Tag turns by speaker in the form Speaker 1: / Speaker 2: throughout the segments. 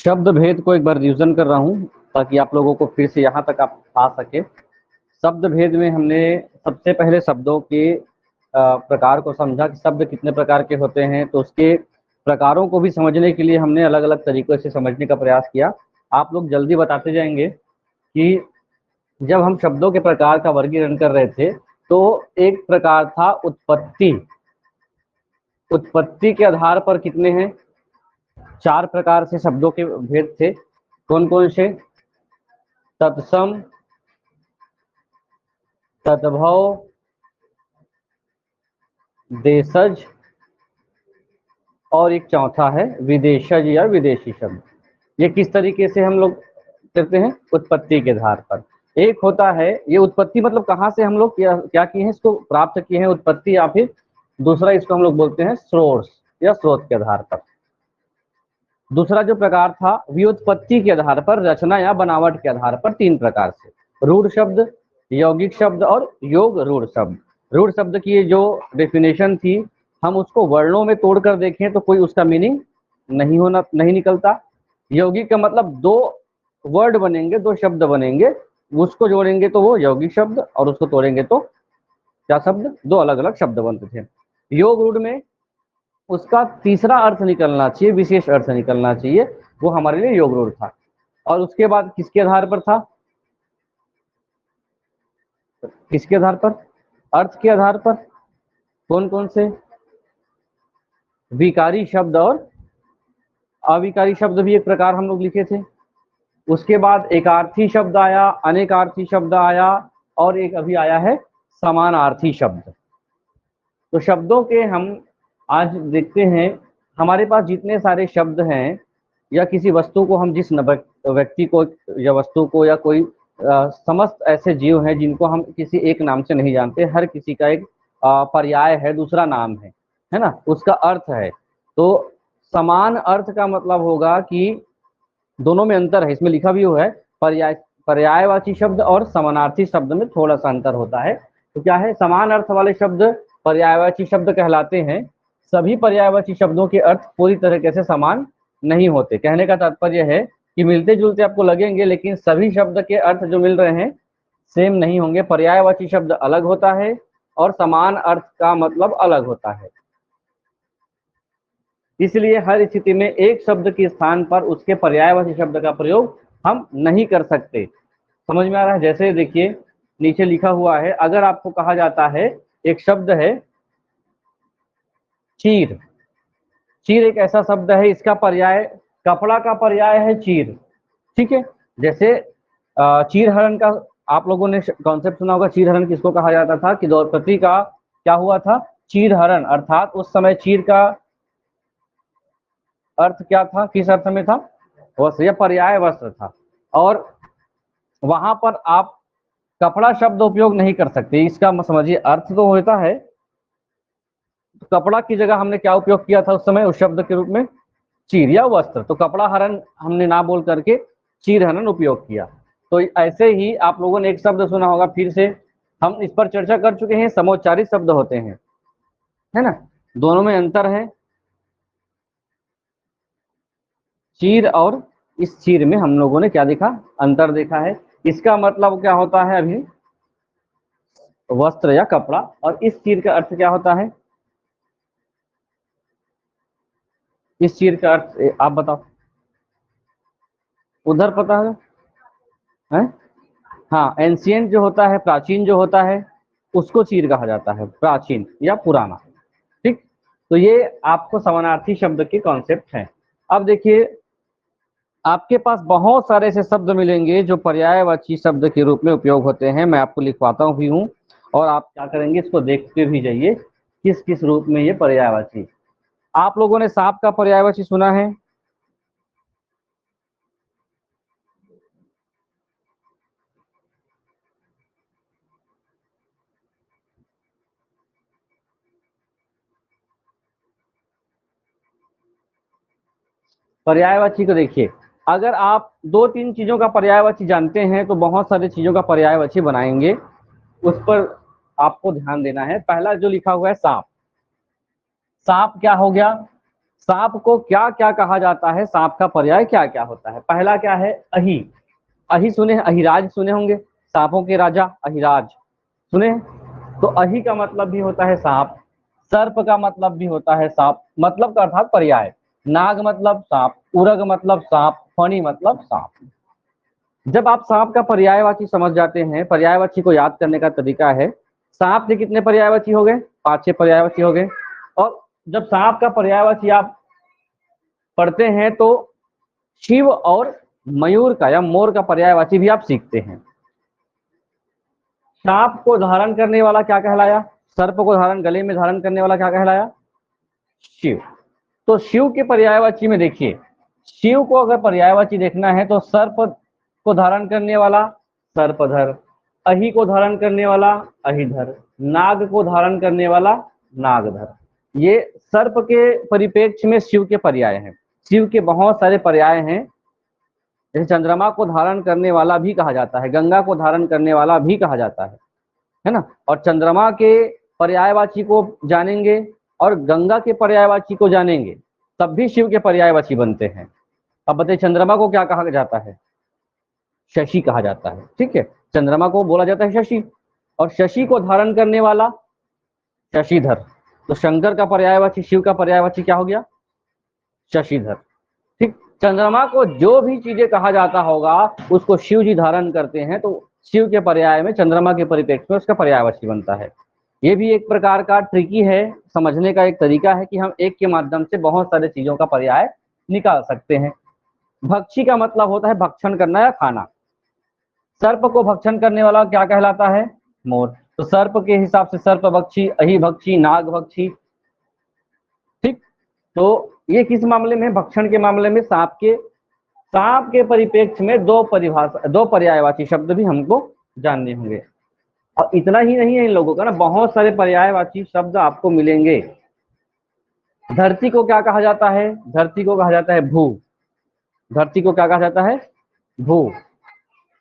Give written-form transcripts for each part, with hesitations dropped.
Speaker 1: शब्द भेद को एक बार रिविजन कर रहा हूँ ताकि आप लोगों को फिर से यहाँ तक आप आ सके। शब्द भेद में हमने सबसे पहले शब्दों के प्रकार को समझा कि शब्द कितने प्रकार के होते हैं, तो उसके प्रकारों को भी समझने के लिए हमने अलग अलग तरीकों से समझने का प्रयास किया। आप लोग जल्दी बताते जाएंगे कि जब हम शब्दों के प्रकार का वर्गीकरण कर रहे थे तो एक प्रकार था उत्पत्ति। उत्पत्ति के आधार पर कितने हैं? 4 प्रकार से शब्दों के भेद थे। कौन कौन से? तत्सम, तद्भव, देशज और एक चौथा है विदेशज या विदेशी शब्द। ये किस तरीके से हम लोग करते हैं? उत्पत्ति के आधार पर। एक होता है ये उत्पत्ति, मतलब कहाँ से हम लोग क्या किए हैं, इसको प्राप्त किए हैं उत्पत्ति, या फिर दूसरा इसको हम लोग बोलते हैं सोर्स या स्रोत के आधार पर। दूसरा जो प्रकार था व्युत्पत्ति के आधार पर, रचना या बनावट के आधार पर। 3 प्रकार से, रूढ़ शब्द, यौगिक शब्द और योग रूढ़ शब्द। रूढ़ शब्द की जो डेफिनेशन थी, हम उसको वर्णों में तोड़कर देखें तो कोई उसका मीनिंग नहीं निकलता। यौगिक का मतलब 2 वर्ड बनेंगे, 2 शब्द बनेंगे, उसको जोड़ेंगे तो वो यौगिक शब्द, और उसको तोड़ेंगे तो क्या शब्द? 2 अलग अलग शब्द बनते थे। योग रूढ़ में उसका तीसरा अर्थ निकलना चाहिए, विशेष अर्थ निकलना चाहिए, वो हमारे लिए योग रूढ़ था। और उसके बाद किसके आधार पर था? किसके आधार पर? अर्थ के आधार पर। कौन कौन से? विकारी शब्द और अविकारी शब्द भी एक प्रकार हम लोग लिखे थे। उसके बाद एकार्थी शब्द आया, अनेकार्थी शब्द आया, और एक अभी आया है समानार्थी शब्द। तो शब्दों के हम आज देखते हैं, हमारे पास जितने सारे शब्द हैं, या किसी वस्तु को हम जिस व्यक्ति को या वस्तु को या कोई समस्त ऐसे जीव हैं जिनको हम किसी एक नाम से नहीं जानते, हर किसी का एक पर्याय है, दूसरा नाम है ना, उसका अर्थ है। तो समान अर्थ का मतलब होगा कि दोनों में अंतर है, इसमें लिखा भी हुआ है। पर्यायवाची शब्द और समानार्थी शब्द में थोड़ा सा अंतर होता है। तो क्या है? समान अर्थ वाले शब्द पर्यायवाची शब्द कहलाते हैं। सभी पर्यायवाची शब्दों के अर्थ पूरी तरीके से समान नहीं होते। कहने का तात्पर्य है कि मिलते जुलते आपको लगेंगे, लेकिन सभी शब्द के अर्थ जो मिल रहे हैं सेम नहीं होंगे। पर्यायवाची शब्द अलग होता है और समान अर्थ का मतलब अलग होता है। इसलिए हर स्थिति में एक शब्द के स्थान पर उसके पर्यायवाची शब्द का प्रयोग हम नहीं कर सकते। समझ में आ रहा है? जैसे देखिए नीचे लिखा हुआ है, अगर आपको कहा जाता है एक शब्द है चीर। चीर एक ऐसा शब्द है, इसका पर्याय कपड़ा का पर्याय है चीर। ठीक है, जैसे चीर हरण का आप लोगों ने कॉन्सेप्ट सुना होगा। चीर हरण किसको कहा जाता था? कि द्रौपदी का क्या हुआ था? चीर हरण। अर्थात उस समय चीर का अर्थ क्या था? किस अर्थ में था? वस्त्र या पर्याय वस्त्र था। और वहां पर आप कपड़ा शब्द उपयोग नहीं कर सकते। इसका समझिए, अर्थ तो होता है, तो कपड़ा की जगह हमने क्या उपयोग किया था उस समय उस शब्द के रूप में? चीर या वस्त्र। तो कपड़ा हरण हमने ना बोल करके चीर हरण उपयोग किया। तो ऐसे ही आप लोगों ने एक शब्द सुना होगा, फिर से हम इस पर चर्चा कर चुके हैं, समोच्चारित शब्द होते हैं, है ना। दोनों में अंतर है। चीर और इस चीर में हम लोगों ने क्या देखा? अंतर देखा है। इसका मतलब क्या होता है अभी? वस्त्र या कपड़ा। और इस चीर का अर्थ क्या होता है? इस चीर का अर्थ आप बताओ, उधर पता है? हाँ, एंशियंट जो होता है, प्राचीन जो होता है, उसको चीर कहा जाता है, प्राचीन या पुराना। ठीक, तो ये आपको समानार्थी शब्द के कॉन्सेप्ट हैं। अब देखिए, आपके पास बहुत सारे ऐसे शब्द मिलेंगे जो पर्यायवाची शब्द के रूप में उपयोग होते हैं। मैं आपको लिखवाता भी हूँ, और आप क्या करेंगे, इसको देखते भी जाइए किस किस रूप में ये पर्यायवाची। आप लोगों ने सांप का पर्यायवाची सुना है? पर्यायवाची को देखिए, अगर आप 2-3 चीजों का पर्यायवाची जानते हैं तो बहुत सारी चीजों का पर्यायवाची बनाएंगे। उस पर आपको ध्यान देना है। पहला जो लिखा हुआ है सांप। सांप क्या हो गया? सांप को क्या क्या कहा जाता है, सांप का पर्याय क्या क्या होता है? पहला क्या है? अहि। अहि सुने, अहिराज सुने होंगे, सांपों के राजा अहिराज सुने हैं? तो अहि का मतलब भी होता है सांप, सर्प का मतलब भी होता है सांप, मतलब का अर्थात पर्याय। नाग मतलब सांप, उरग मतलब सांप, फणी मतलब सांप। जब आप सांप का पर्यायवाची समझ जाते हैं, पर्यायवाची को याद करने का तरीका है, सांप के कितने पर्यायवाची हो गए? 5-6 पर्यायवाची हो गए। और जब सांप का पर्यायवाची आप पढ़ते हैं तो शिव और मयूर का या मोर का पर्यायवाची भी आप सीखते हैं। सांप को धारण करने वाला क्या कहलाया? सर्प को धारण, गले में धारण करने वाला क्या कहलाया? शिव। तो शिव के पर्यायवाची में देखिए, शिव को अगर पर्यायवाची देखना है तो सर्प को धारण करने वाला सर्पधर, अहि को धारण करने वाला अहिधर, नाग को धारण करने वाला नागधर। ये सर्प के परिप्रेक्ष्य में शिव के पर्याय हैं। शिव के बहुत सारे पर्याय हैं, जैसे चंद्रमा को धारण करने वाला भी कहा जाता है, गंगा को धारण करने वाला भी कहा जाता है ना। और चंद्रमा के पर्यायवाची को जानेंगे और गंगा के पर्यायवाची को जानेंगे तब भी शिव के पर्यायवाची बनते हैं। अब बताइए चंद्रमा को क्या कहा जाता है? शशि कहा जाता है, ठीक है, चंद्रमा को बोला जाता है शशि। और शशि को धारण करने वाला शशिधर। तो शंकर का पर्यायवाची, शिव का पर्यायवाची क्या हो गया? शशिधर। ठीक, चंद्रमा को जो भी चीजें कहा जाता होगा उसको शिव जी धारण करते हैं, तो शिव के पर्याय में चंद्रमा के परिप्रेक्ष्य में उसका पर्यायवाची बनता है। ये भी एक प्रकार का ट्रिकी है, समझने का एक तरीका है कि हम एक के माध्यम से बहुत सारे चीजों का पर्याय निकाल सकते हैं। भक्षी का मतलब होता है भक्षण करना या खाना। सर्प को भक्षण करने वाला क्या कहलाता है? मोर। तो सर्प के हिसाब से सर्प भक्षी, अहि भक्षी, नाग भक्षी। ठीक, तो ये किस मामले में? भक्षण के मामले में। सांप के परिप्रेक्ष्य में दो पर्यायवाची शब्द भी हमको जानने होंगे। और इतना ही नहीं है इन लोगों का ना, बहुत सारे पर्यायवाची शब्द आपको मिलेंगे। धरती को क्या कहा जाता है? धरती को कहा जाता है भू। धरती को क्या कहा जाता है? भू।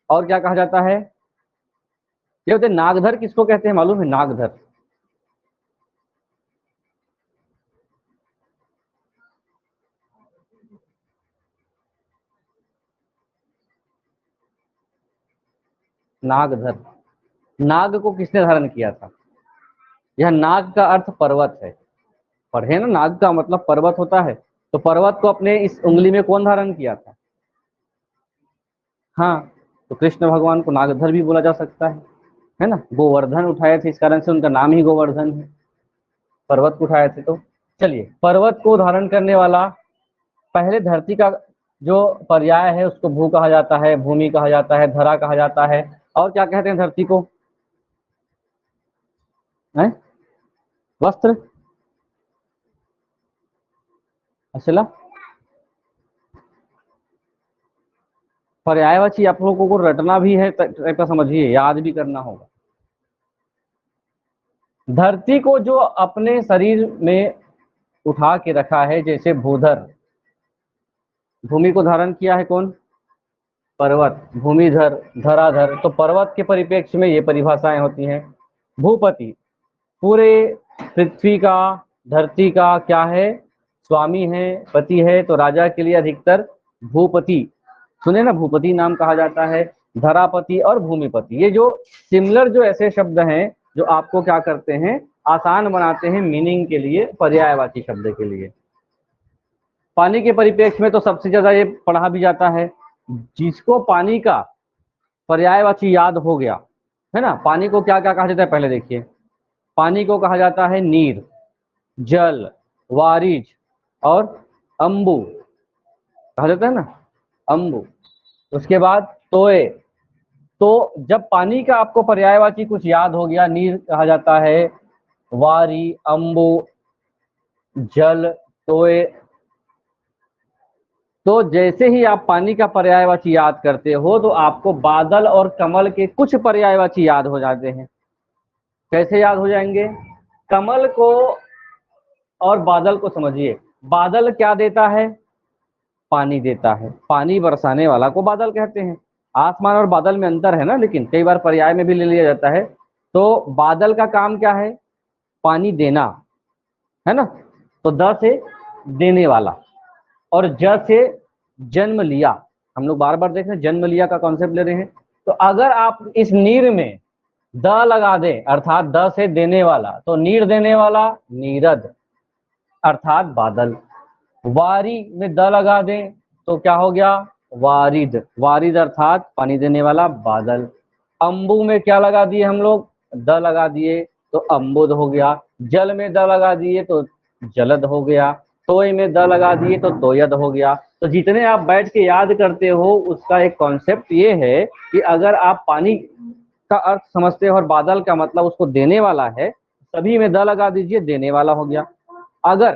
Speaker 1: और क्या कहा जाता है? ये होते नागधर किसको कहते हैं मालूम है? नागधर। नागधर, नाग को किसने धारण किया था? यह नाग का अर्थ पर्वत है, पढ़े ना, नाग का मतलब पर्वत होता है। तो पर्वत को अपने इस उंगली में कौन धारण किया था? हाँ, तो कृष्ण भगवान को नागधर भी बोला जा सकता है ना। गोवर्धन उठाए थे, इस कारण से उनका नाम ही गोवर्धन है, पर्वत को उठाए थे। तो चलिए, पर्वत को धारण करने वाला, पहले धरती का जो पर्याय है उसको भू कहा जाता है, भूमि कहा जाता है, धरा कहा जाता है। और क्या कहते हैं धरती को? है वस्त्र, अचला। पर्यायवाची आप लोगों को रटना भी है, टाइप समझिए, याद भी करना होगा। धरती को जो अपने शरीर में उठा के रखा है, जैसे भूधर, भूमि को धारण किया है कौन? पर्वत, भूमिधर, धराधर। तो पर्वत के परिप्रेक्ष्य में ये परिभाषाएं होती हैं। भूपति, पूरे पृथ्वी का, धरती का क्या है? स्वामी है, पति है। तो राजा के लिए अधिकतर भूपति, सुने ना, भूपति नाम कहा जाता है। धरापति और भूमिपति, ये जो सिमिलर जो ऐसे शब्द हैं जो आपको क्या करते हैं, आसान बनाते हैं मीनिंग के लिए, पर्यायवाची शब्द के लिए। पानी के परिप्रेक्ष्य में तो सबसे ज्यादा ये पढ़ा भी जाता है। जिसको पानी का पर्यायवाची याद हो गया है ना, पानी को क्या क्या कहा जाता है पहले देखिए। पानी को कहा जाता है नीर, जल, वारिज और अंबु कहा जाता है ना, अंबु। उसके बाद तोय। तो जब पानी का आपको पर्यायवाची कुछ याद हो गया, नीर कहा जाता है, वारी, अंबु, जल, तोय, तो जैसे ही आप पानी का पर्यायवाची याद करते हो तो आपको बादल और कमल के कुछ पर्यायवाची याद हो जाते हैं। कैसे याद हो जाएंगे? कमल को और बादल को समझिए। बादल क्या देता है? पानी देता है, पानी बरसाने वाला को बादल कहते हैं। आसमान और बादल में अंतर है ना, लेकिन कई बार पर्याय में भी ले लिया जाता है। तो बादल का काम क्या है? पानी देना, है ना। तो द से देने वाला, और ज से जन्म लिया। हम लोग बार बार देख रहे हैं जन्म लिया का कॉन्सेप्ट ले रहे हैं। तो अगर आप इस नीर में द लगा दें अर्थात द से देने वाला, तो नीर देने वाला नीरद अर्थात बादल। वारी में द लगा दें तो क्या हो गया वारिद, वारिद अर्थात पानी देने वाला बादल। अंबु में क्या लगा दिए हम लोग द लगा दिए तो अम्बुद हो गया। जल में द लगा दिए तो जलद हो गया। तोय में द लगा दिए तो तोयद हो गया। तो जितने आप बैठ के याद करते हो उसका एक कॉन्सेप्ट ये है कि अगर आप पानी का अर्थ समझते हो और बादल का मतलब उसको देने वाला है, सभी में द लगा दीजिए देने वाला हो गया। अगर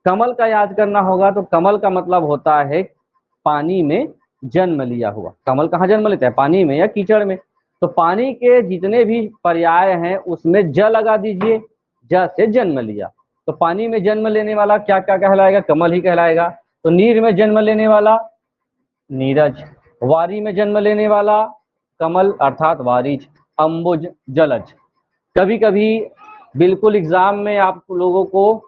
Speaker 1: कमल का याद करना होगा तो कमल का मतलब होता है पानी में जन्म लिया हुआ। कमल कहाँ जन्म लेता है पानी में या कीचड़ में। तो पानी के जितने भी पर्याय हैं उसमें ज लगा दीजिए, ज से जन्म लिया। तो पानी में जन्म लेने वाला क्या क्या कहलाएगा कमल ही कहलाएगा। तो नीर में जन्म लेने वाला नीरज, वारी में जन्म लेने वाला कमल अर्थात वारिज, अंबुज जलज। कभी कभी बिल्कुल एग्जाम में आप लोगों को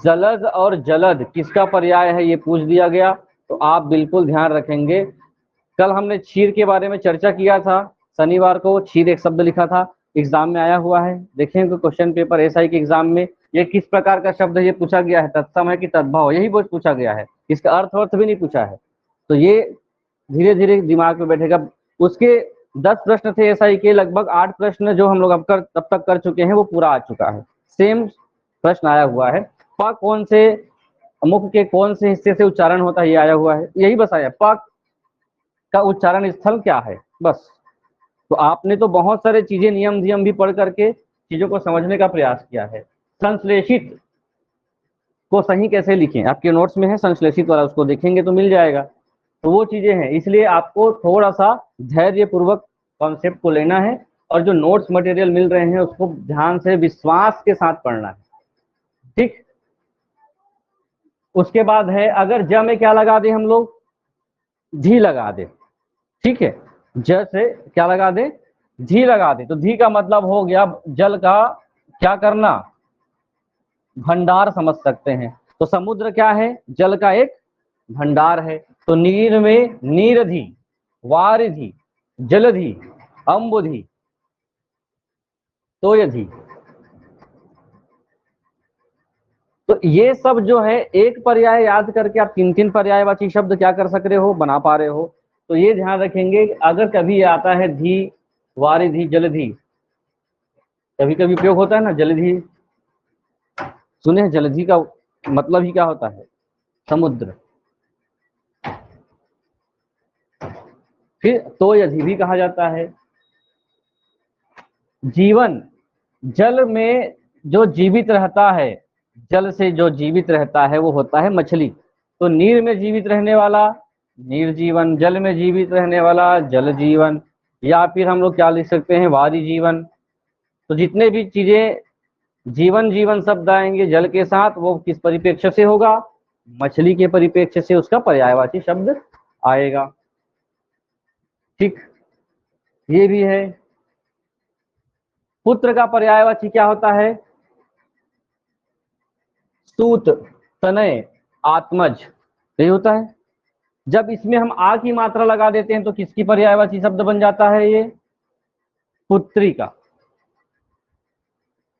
Speaker 1: जलद और जलद किसका पर्याय है ये पूछ दिया गया, तो आप बिल्कुल ध्यान रखेंगे। कल हमने क्षीर के बारे में चर्चा किया था, शनिवार को क्षीर एक शब्द लिखा था, एग्जाम में आया हुआ है। देखेंगे क्वेश्चन पेपर एसआई के एग्जाम में ये किस प्रकार का शब्द है ये पूछा गया है, तत्सम है कि तद्भव, यही बहुत पूछा गया है, इसका अर्थ भी नहीं पूछा है। तो ये धीरे धीरे दिमाग में बैठेगा। उसके 10 प्रश्न थे एसआई के, लगभग 8 प्रश्न जो हम लोग अब तक कर चुके हैं वो पूरा आ चुका है, सेम प्रश्न आया हुआ है। प कौन से मुख के कौन से हिस्से से उच्चारण होता है ये आया हुआ है, यही बस आया प का उच्चारण स्थल क्या है बस। तो आपने तो बहुत सारे चीजें नियम भी पढ़ करके चीजों को समझने का प्रयास किया है। संश्लेषित को सही कैसे लिखें आपके नोट्स में है, संश्लेषित वाला उसको देखेंगे तो मिल जाएगा। तो वो चीजें हैं, इसलिए आपको थोड़ा सा धैर्य पूर्वक कॉन्सेप्ट को लेना है और जो नोट्स मटेरियल मिल रहे हैं उसको ध्यान से विश्वास के साथ पढ़ना है, ठीक। उसके बाद है अगर ज में क्या लगा दे हम लोग धी लगा दे, ठीक है। ज से क्या लगा दे धी लगा दे, तो धी का मतलब हो गया जल का क्या करना भंडार समझ सकते हैं। तो समुद्र क्या है जल का एक भंडार है। तो नीर में नीरधि, वारिधि, जलधि, अम्बुधि, तोयधि। तो ये सब जो है एक पर्याय याद करके आप 3-3 पर्यायवाची शब्द क्या कर सक रहे हो बना पा रहे हो। तो ये ध्यान रखेंगे अगर कभी आता है धी वारिधि जलधि, कभी कभी उपयोग होता है ना जलधि, सुने हैं जलधि का मतलब ही क्या होता है समुद्र। फिर तोयधि भी कहा जाता है। जीवन जल में जो जीवित रहता है, जल से जो जीवित रहता है वो होता है मछली। तो नीर में जीवित रहने वाला निर्जीवन, जल में जीवित रहने वाला जल जीवन, या फिर हम लोग क्या लिख सकते हैं वारी जीवन। तो जितने भी चीजें जीवन जीवन शब्द आएंगे जल के साथ वो किस परिप्रेक्ष्य से होगा मछली के परिप्रेक्ष्य से उसका पर्यायवाची शब्द आएगा, ठीक। ये भी है। पुत्र का पर्यायवाची क्या होता है सूत, तनय, आत्मज, यही होता है। जब इसमें हम आ की मात्रा लगा देते हैं तो किसकी पर्यायवाची शब्द बन जाता है ये पुत्री का।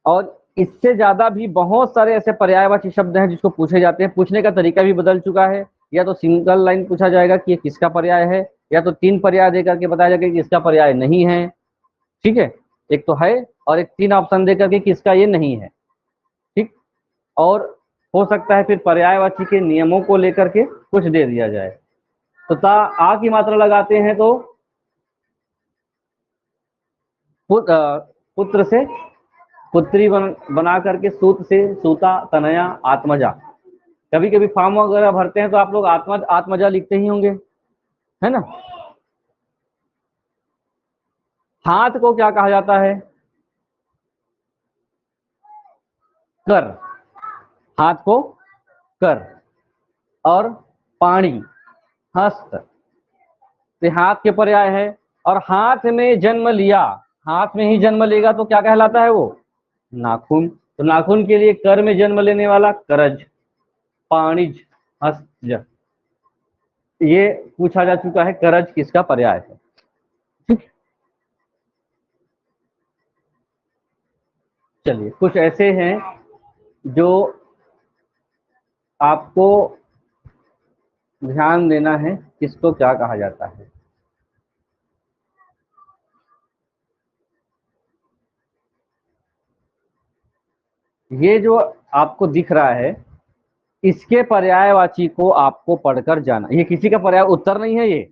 Speaker 1: और इससे ज्यादा भी बहुत सारे ऐसे पर्यायवाची शब्द हैं जिसको पूछे जाते हैं, पूछने का तरीका भी बदल चुका है। या तो सिंगल लाइन पूछा जाएगा कि ये किसका पर्याय है, या तो 3 पर्याय देकर के बताया जाएगा कि इसका पर्याय नहीं है, ठीक है। एक तो है और एक 3 ऑप्शन देकर के किसका ये नहीं है, ठीक। और हो सकता है फिर पर्यायवाची के नियमों को लेकर के कुछ दे दिया जाए। तो आ की मात्रा लगाते हैं तो पुत्र से पुत्री बना करके सूत से सूता, तनया, आत्मजा। कभी कभी फॉर्म वगैरह भरते हैं तो आप लोग आत्मजा लिखते ही होंगे, है ना। हाथ को क्या कहा जाता है कर, हाथ को कर। और पाणी हस्त, तो हाथ के पर्याय है। और हाथ में जन्म लिया, हाथ में ही जन्म लेगा तो क्या कहलाता है वो नाखून। तो नाखून के लिए कर में जन्म लेने वाला करज, पाणिज, हस्तज, ये पूछा जा चुका है करज किसका पर्याय है। ठीक, चलिए कुछ ऐसे हैं जो आपको ध्यान देना है, किसको क्या कहा जाता है। ये जो आपको दिख रहा है, इसके पर्यायवाची को आपको पढ़कर जाना। ये किसी का पर्याय उत्तर नहीं है ये,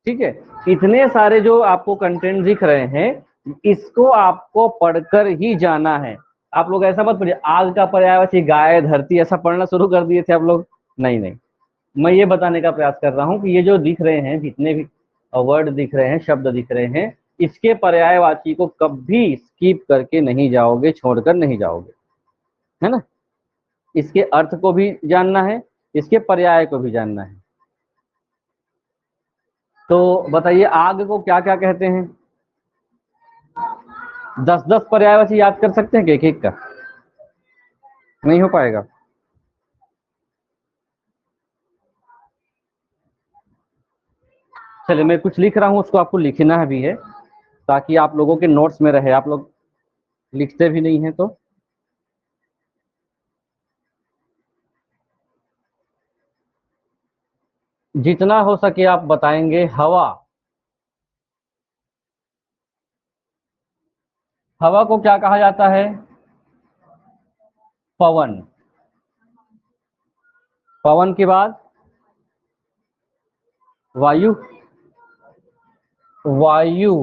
Speaker 1: ठीक है। इतने सारे जो आपको कंटेंट दिख रहे हैं, इसको आपको पढ़कर ही जाना है। आप लोग ऐसा मत पढ़िए आग का पर्यायवाची गाय, धरती, ऐसा पढ़ना शुरू कर दिए थे आप लोग। नहीं नहीं, मैं ये बताने का प्रयास कर रहा हूं कि ये जो दिख रहे हैं, जितने भी वर्ड दिख रहे हैं, शब्द दिख रहे हैं, इसके पर्यायवाची को कभी स्किप करके नहीं जाओगे, छोड़कर नहीं जाओगे, है ना। इसके अर्थ को भी जानना है, इसके पर्याय को भी जानना है। तो बताइए आग को क्या क्या कहते हैं। 10-10 पर्यायवाची याद कर सकते हैं कि एक एक का? नहीं हो पाएगा। चलिए मैं कुछ लिख रहा हूं, उसको आपको लिखना भी है ताकि आप लोगों के नोट्स में रहे। आप लोग लिखते भी नहीं हैं, तो जितना हो सके आप बताएंगे। हवा, हवा को क्या कहा जाता है? पवन। पवन के बाद वायु, वायु,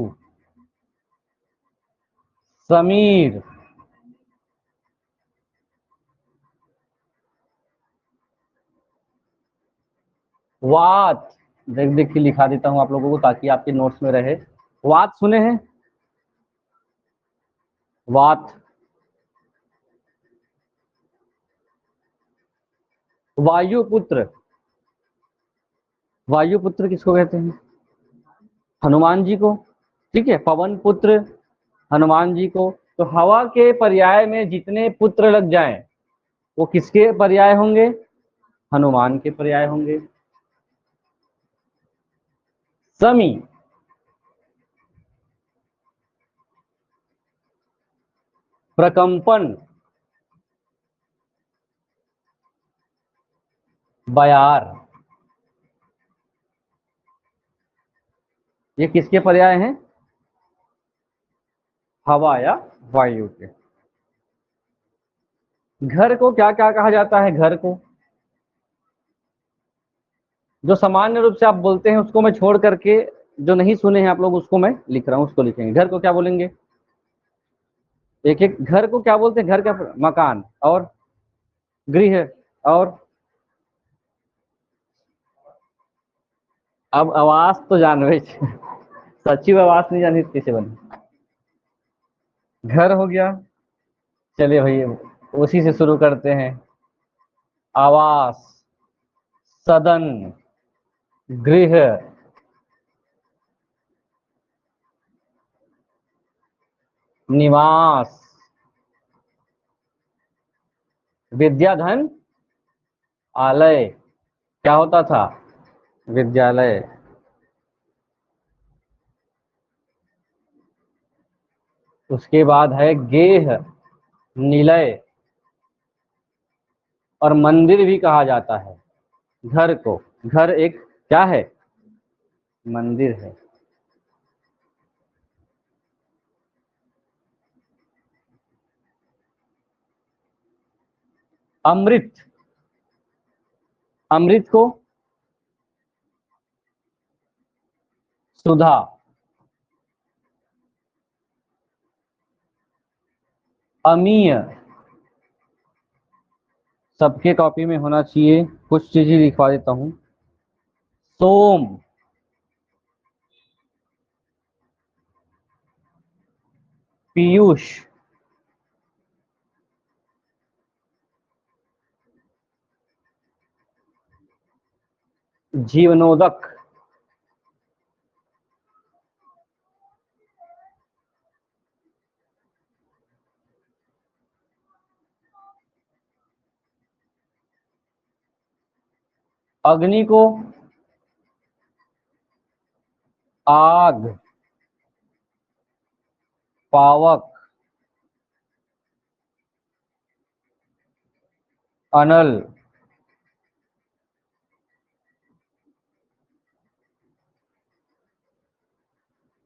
Speaker 1: समीर, वात। देख देख के लिखा देता हूं आप लोगों को ताकि आपके नोट्स में रहे। वात सुने हैं? वात। वायुपुत्र, वायुपुत्र किसको कहते हैं? हनुमान जी को, ठीक है। पवन पुत्र हनुमान जी को। तो हवा के पर्याय में जितने पुत्र लग जाएं, वो किसके पर्याय होंगे? हनुमान के पर्याय होंगे। समी, प्रकंपन, बयार, ये किसके पर्याय हैं? हवा या वायु के। घर को क्या क्या कहा जाता है? घर को जो सामान्य रूप से आप बोलते हैं उसको मैं छोड़ करके, जो नहीं सुने हैं आप लोग, उसको मैं लिख रहा हूं, उसको लिखेंगे। घर को क्या बोलेंगे? एक एक घर को क्या बोलते हैं? घर का मकान, और गृह, और अब आवास तो जानवे सचिव आवास नहीं जानी तो कैसे बने? घर हो गया। चलिए भैया उसी से शुरू करते हैं। आवास, सदन, गृह, निवास, विद्याधन, आलय। क्या होता था? विद्यालय। उसके बाद है गेह, निलय, और मंदिर भी कहा जाता है घर को। घर एक क्या है? मंदिर है। अमृत, अमृत को सुधा, अमीय, सबके कॉपी में होना चाहिए, कुछ चीजें लिखवा देता हूं। सोम, पीयूष, जीवनोदक, अग्नि को आग, पावक, अनल,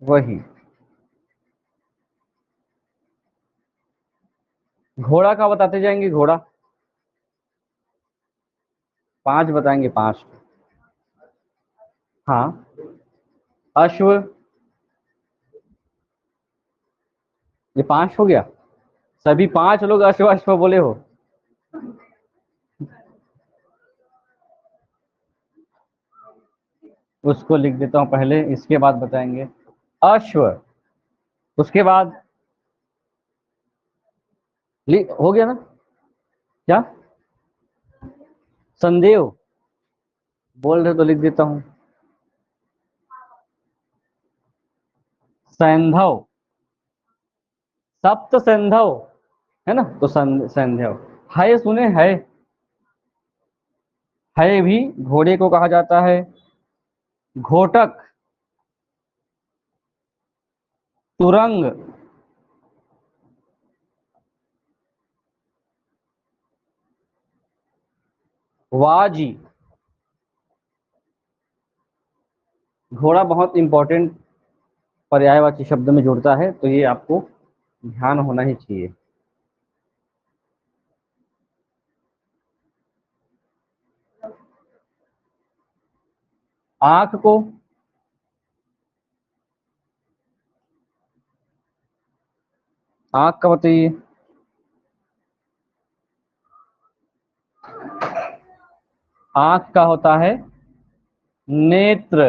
Speaker 1: वही। घोड़ा का बताते जाएंगे, घोड़ा 5 बताएंगे, 5। हाँ। अश्व, ये 5 हो गया। सभी 5 लोग अश्व अश्व बोले हो। उसको लिख देता हूं पहले, इसके बाद बताएंगे अश्व। उसके बाद हो गया ना क्या? संदेव बोल रहे तो लिख देता हूं। सैंधव, सप्त सैंधव है ना, तो सैंधव। है सुने है भी घोड़े को कहा जाता है। घोटक, तुरंग, वाजी। घोड़ा बहुत इंपॉर्टेंट पर्यायवाची शब्द में जुड़ता है, तो ये आपको ध्यान होना ही चाहिए। आंख को आंख का बताइए। आंख का होता है नेत्र,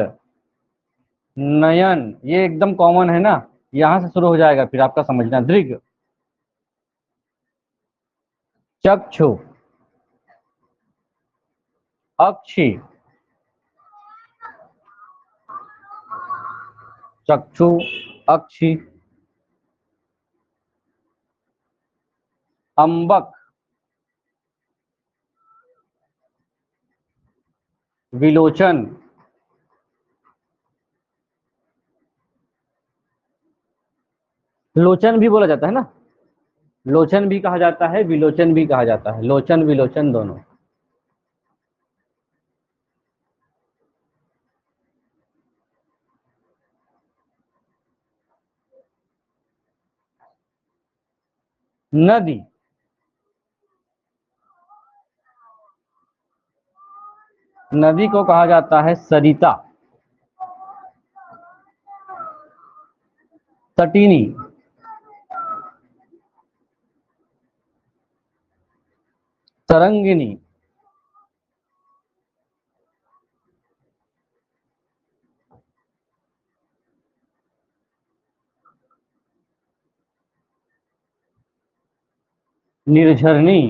Speaker 1: नयन, ये एकदम कॉमन है ना, यहां से शुरू हो जाएगा, फिर आपका समझना। दृग, चक्षु, अक्षि, चक्षु, अक्षि, अंबक, विलोचन, लोचन भी बोला जाता है ना, लोचन भी कहा जाता है, विलोचन भी कहा जाता है, लोचन विलोचन दोनों। नदी, नदी को कहा जाता है सरिता, तटिनी, तरंगिणी, निर्झरनी,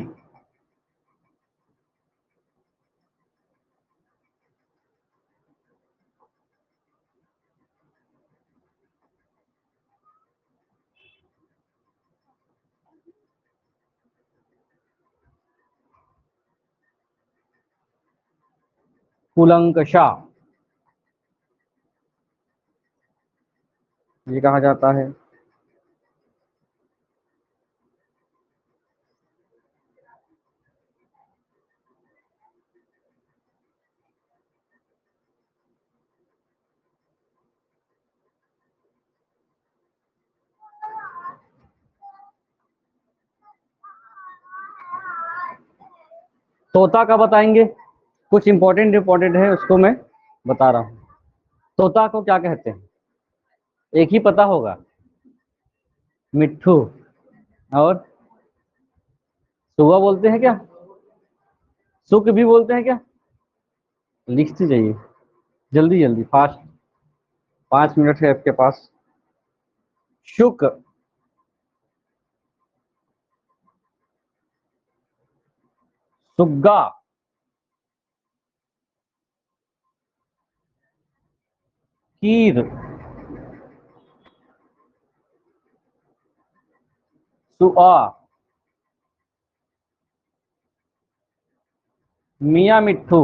Speaker 1: कुलंकषा, ये कहा जाता है। तोता का बताएंगे, कुछ इंपॉर्टेंट इंपॉर्टेंट है, उसको मैं बता रहा हूँ। तोता को क्या कहते हैं? एक ही पता होगा, मिट्ठू। और सुबह बोलते हैं क्या? सुख भी बोलते हैं क्या? लिखते जाइए, जल्दी जल्दी, फास्ट, 5 मिनट है आपके पास। शुक, सुग्गा, कीर, सुआ, मियाँ मिट्ठू,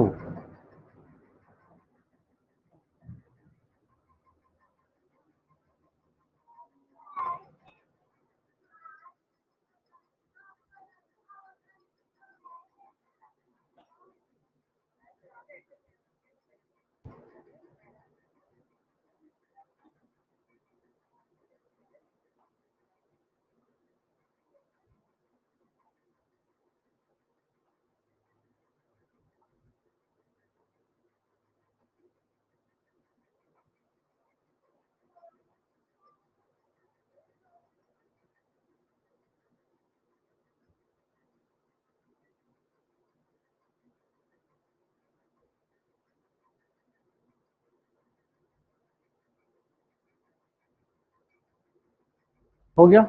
Speaker 1: हो गया।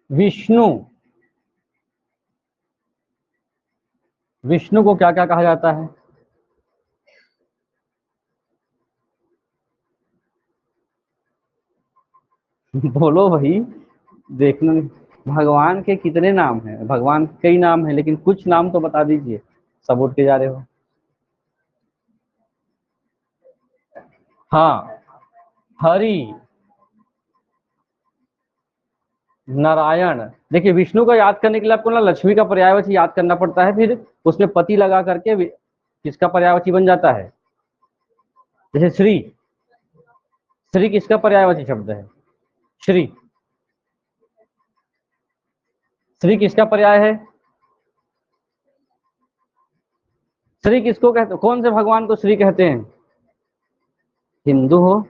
Speaker 1: विष्णु, विष्णु को क्या क्या कहा जाता है? बोलो भाई, देखना। भगवान के कितने नाम हैं? भगवान के कई नाम हैं, लेकिन कुछ नाम तो बता दीजिए, सब उठ के जा रहे हो। हाँ, हरि, नारायण। देखिए, विष्णु का याद करने के लिए आपको ना लक्ष्मी का पर्यायवाची याद करना पड़ता है, फिर उसमें पति लगा करके किसका पर्यायवाची बन जाता है? जैसे श्री, श्री किसका पर्यायवाची शब्द है? श्री, श्री किसका पर्याय है? श्री किसको कहते, कौन से भगवान को श्री कहते हैं? हिंदू हो?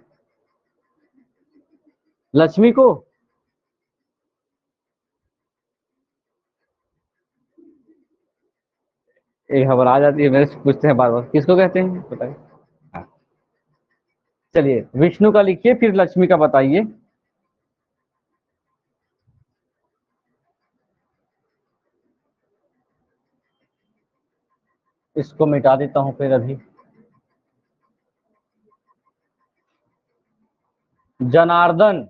Speaker 1: लक्ष्मी को? एक घबरा जाती है, मेरे से पूछते हैं बार बार किसको कहते हैं, बताइए। हाँ, चलिए विष्णु का लिखिए, फिर लक्ष्मी का बताइए। इसको मिटा देता हूं फिर अभी। जनार्दन,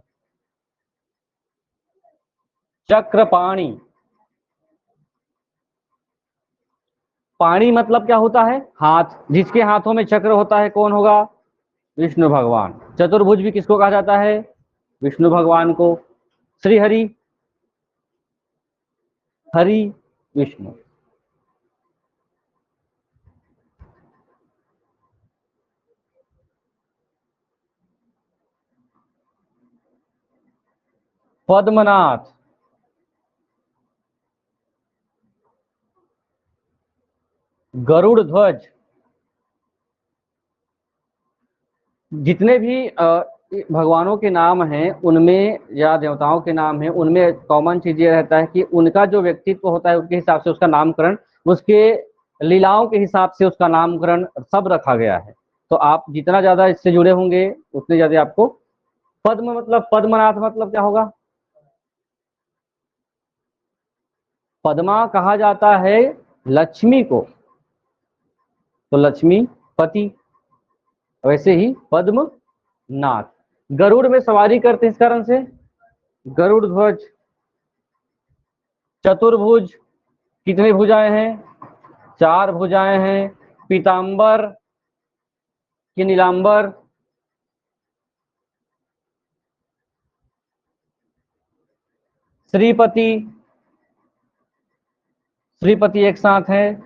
Speaker 1: चक्रपाणि। पाणी मतलब क्या होता है? हाथ। जिसके हाथों में चक्र होता है कौन होगा? विष्णु भगवान। चतुर्भुज भी किसको कहा जाता है? विष्णु भगवान को। श्रीहरि, हरि, विष्णु। पद्मनाथ, गरुड़ ध्वज। जितने भी भगवानों के नाम हैं उनमें, या देवताओं के नाम हैं उनमें, कॉमन चीज ये रहता है कि उनका जो व्यक्तित्व होता है उसके हिसाब से उसका नामकरण, उसके लीलाओं के हिसाब से उसका नामकरण सब रखा गया है। तो आप जितना ज्यादा इससे जुड़े होंगे उतने ज्यादा आपको। पद्म मतलब, पद्मनाथ मतलब क्या होगा? पद्मा कहा जाता है लक्ष्मी को, तो लक्ष्मी पति। वैसे ही पद्म नाथ। गरुड़ में सवारी करते हैं इस कारण से गरुड़ ध्वज। चतुर्भुज, कितनी भुजाएं हैं? चार भुजाएं हैं। पीतांबर कि नीलांबर? श्रीपति, श्रीपति एक साथ है।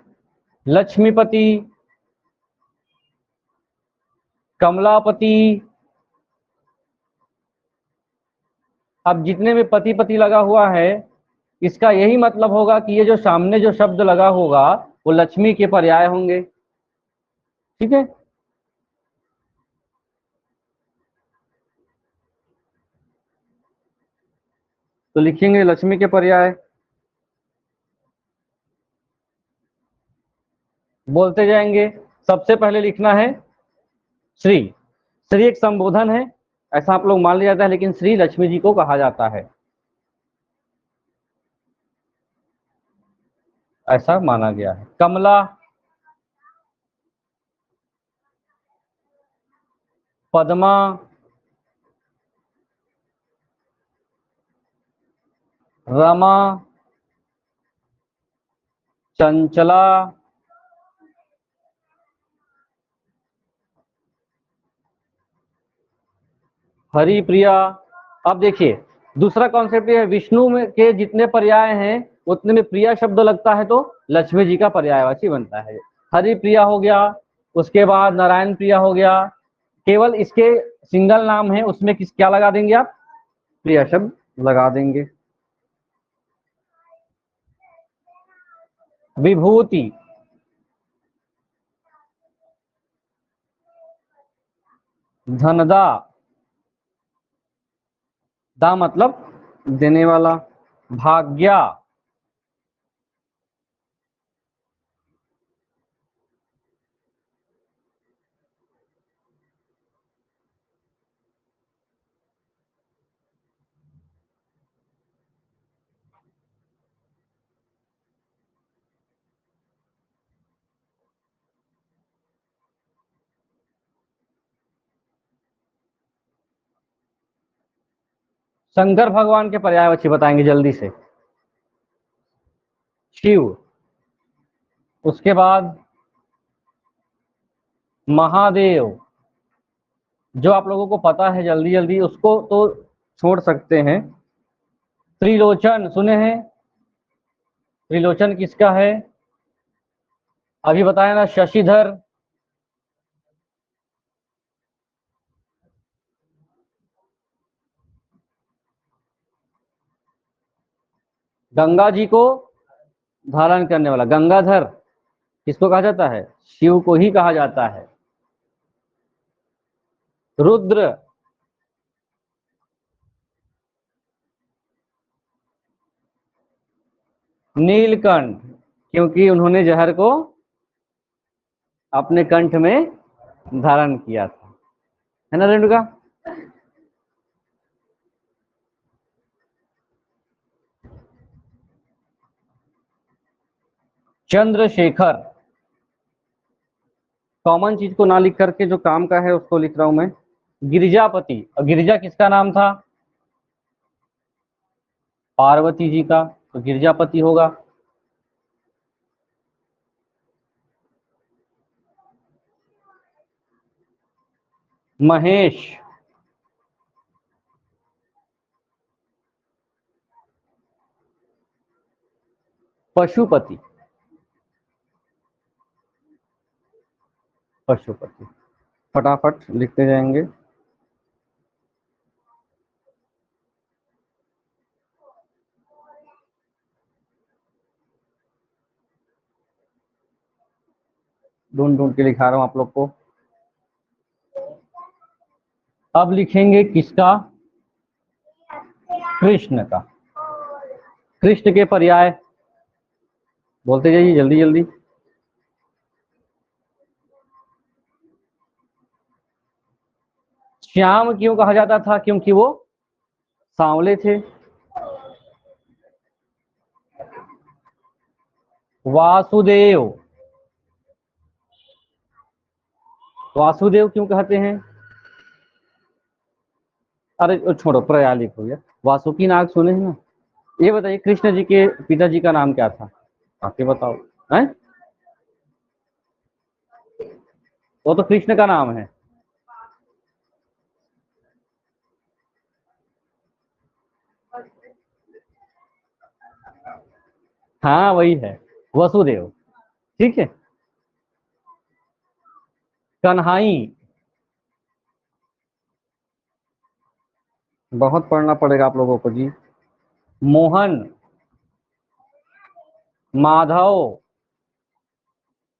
Speaker 1: लक्ष्मीपति, कमलापति। अब जितने में पति पति लगा हुआ है, इसका यही मतलब होगा कि ये जो सामने जो शब्द लगा होगा वो लक्ष्मी के पर्याय होंगे। ठीक है। तो लिखेंगे लक्ष्मी के पर्याय, बोलते जाएंगे। सबसे पहले लिखना है श्री। श्री एक संबोधन है, ऐसा आप लोग मान लिया जाता है, लेकिन श्री लक्ष्मी जी को कहा जाता है, ऐसा माना गया है। कमला, पद्मा, रमा, चंचला, हरिप्रिया। अब देखिए, दूसरा कॉन्सेप्ट ये है, विष्णु में के जितने पर्याय हैं उतने में प्रिया शब्द लगता है तो लक्ष्मी जी का पर्यायवाची बनता है। हरिप्रिया हो गया, उसके बाद नारायण प्रिया हो गया। केवल इसके सिंगल नाम है उसमें किस क्या लगा देंगे आप? प्रिया शब्द लगा देंगे। विभूति, धनदा। दा मतलब देने वाला, भाग्या, शंकर भगवान के पर्यायवाची बताएंगे जल्दी से। शिव, उसके बाद महादेव, जो आप लोगों को पता है जल्दी जल्दी उसको तो छोड़ सकते हैं। त्रिलोचन सुने हैं? त्रिलोचन किसका है? अभी बताया ना, शशिधर। गंगा जी को धारण करने वाला गंगाधर किसको कहा जाता है? शिव को ही कहा जाता है। रुद्र, नीलकंठ, क्योंकि उन्होंने जहर को अपने कंठ में धारण किया था, है ना रेणुका? चंद्रशेखर, कॉमन चीज को ना लिख करके जो काम का है उसको लिख रहा हूं मैं। गिरिजापति, और गिरिजा किसका नाम था? पार्वती जी का, तो गिरिजापति होगा। महेश, पशुपति, पशुपति, फटाफट लिखते जाएंगे। ढूंढ ढूंढ के लिखा रहा हूं आप लोग को। अब लिखेंगे किसका? कृष्ण का। कृष्ण के पर्याय बोलते जाइए जल्दी जल्दी। श्याम क्यों कहा जाता था? क्योंकि वो सांवले थे। वासुदेव, वासुदेव क्यों कहते हैं? अरे छोड़ो, प्रया लिखो यार। वासुकी नाग सुने हैं ना? ये बताइए कृष्ण जी के पिताजी का नाम क्या था? आके बताओ। हैं? वो तो कृष्ण का नाम है। हाँ वही है, वसुदेव। ठीक है। कन्हाई, बहुत पढ़ना पड़ेगा आप लोगों को जी। मोहन, माधव,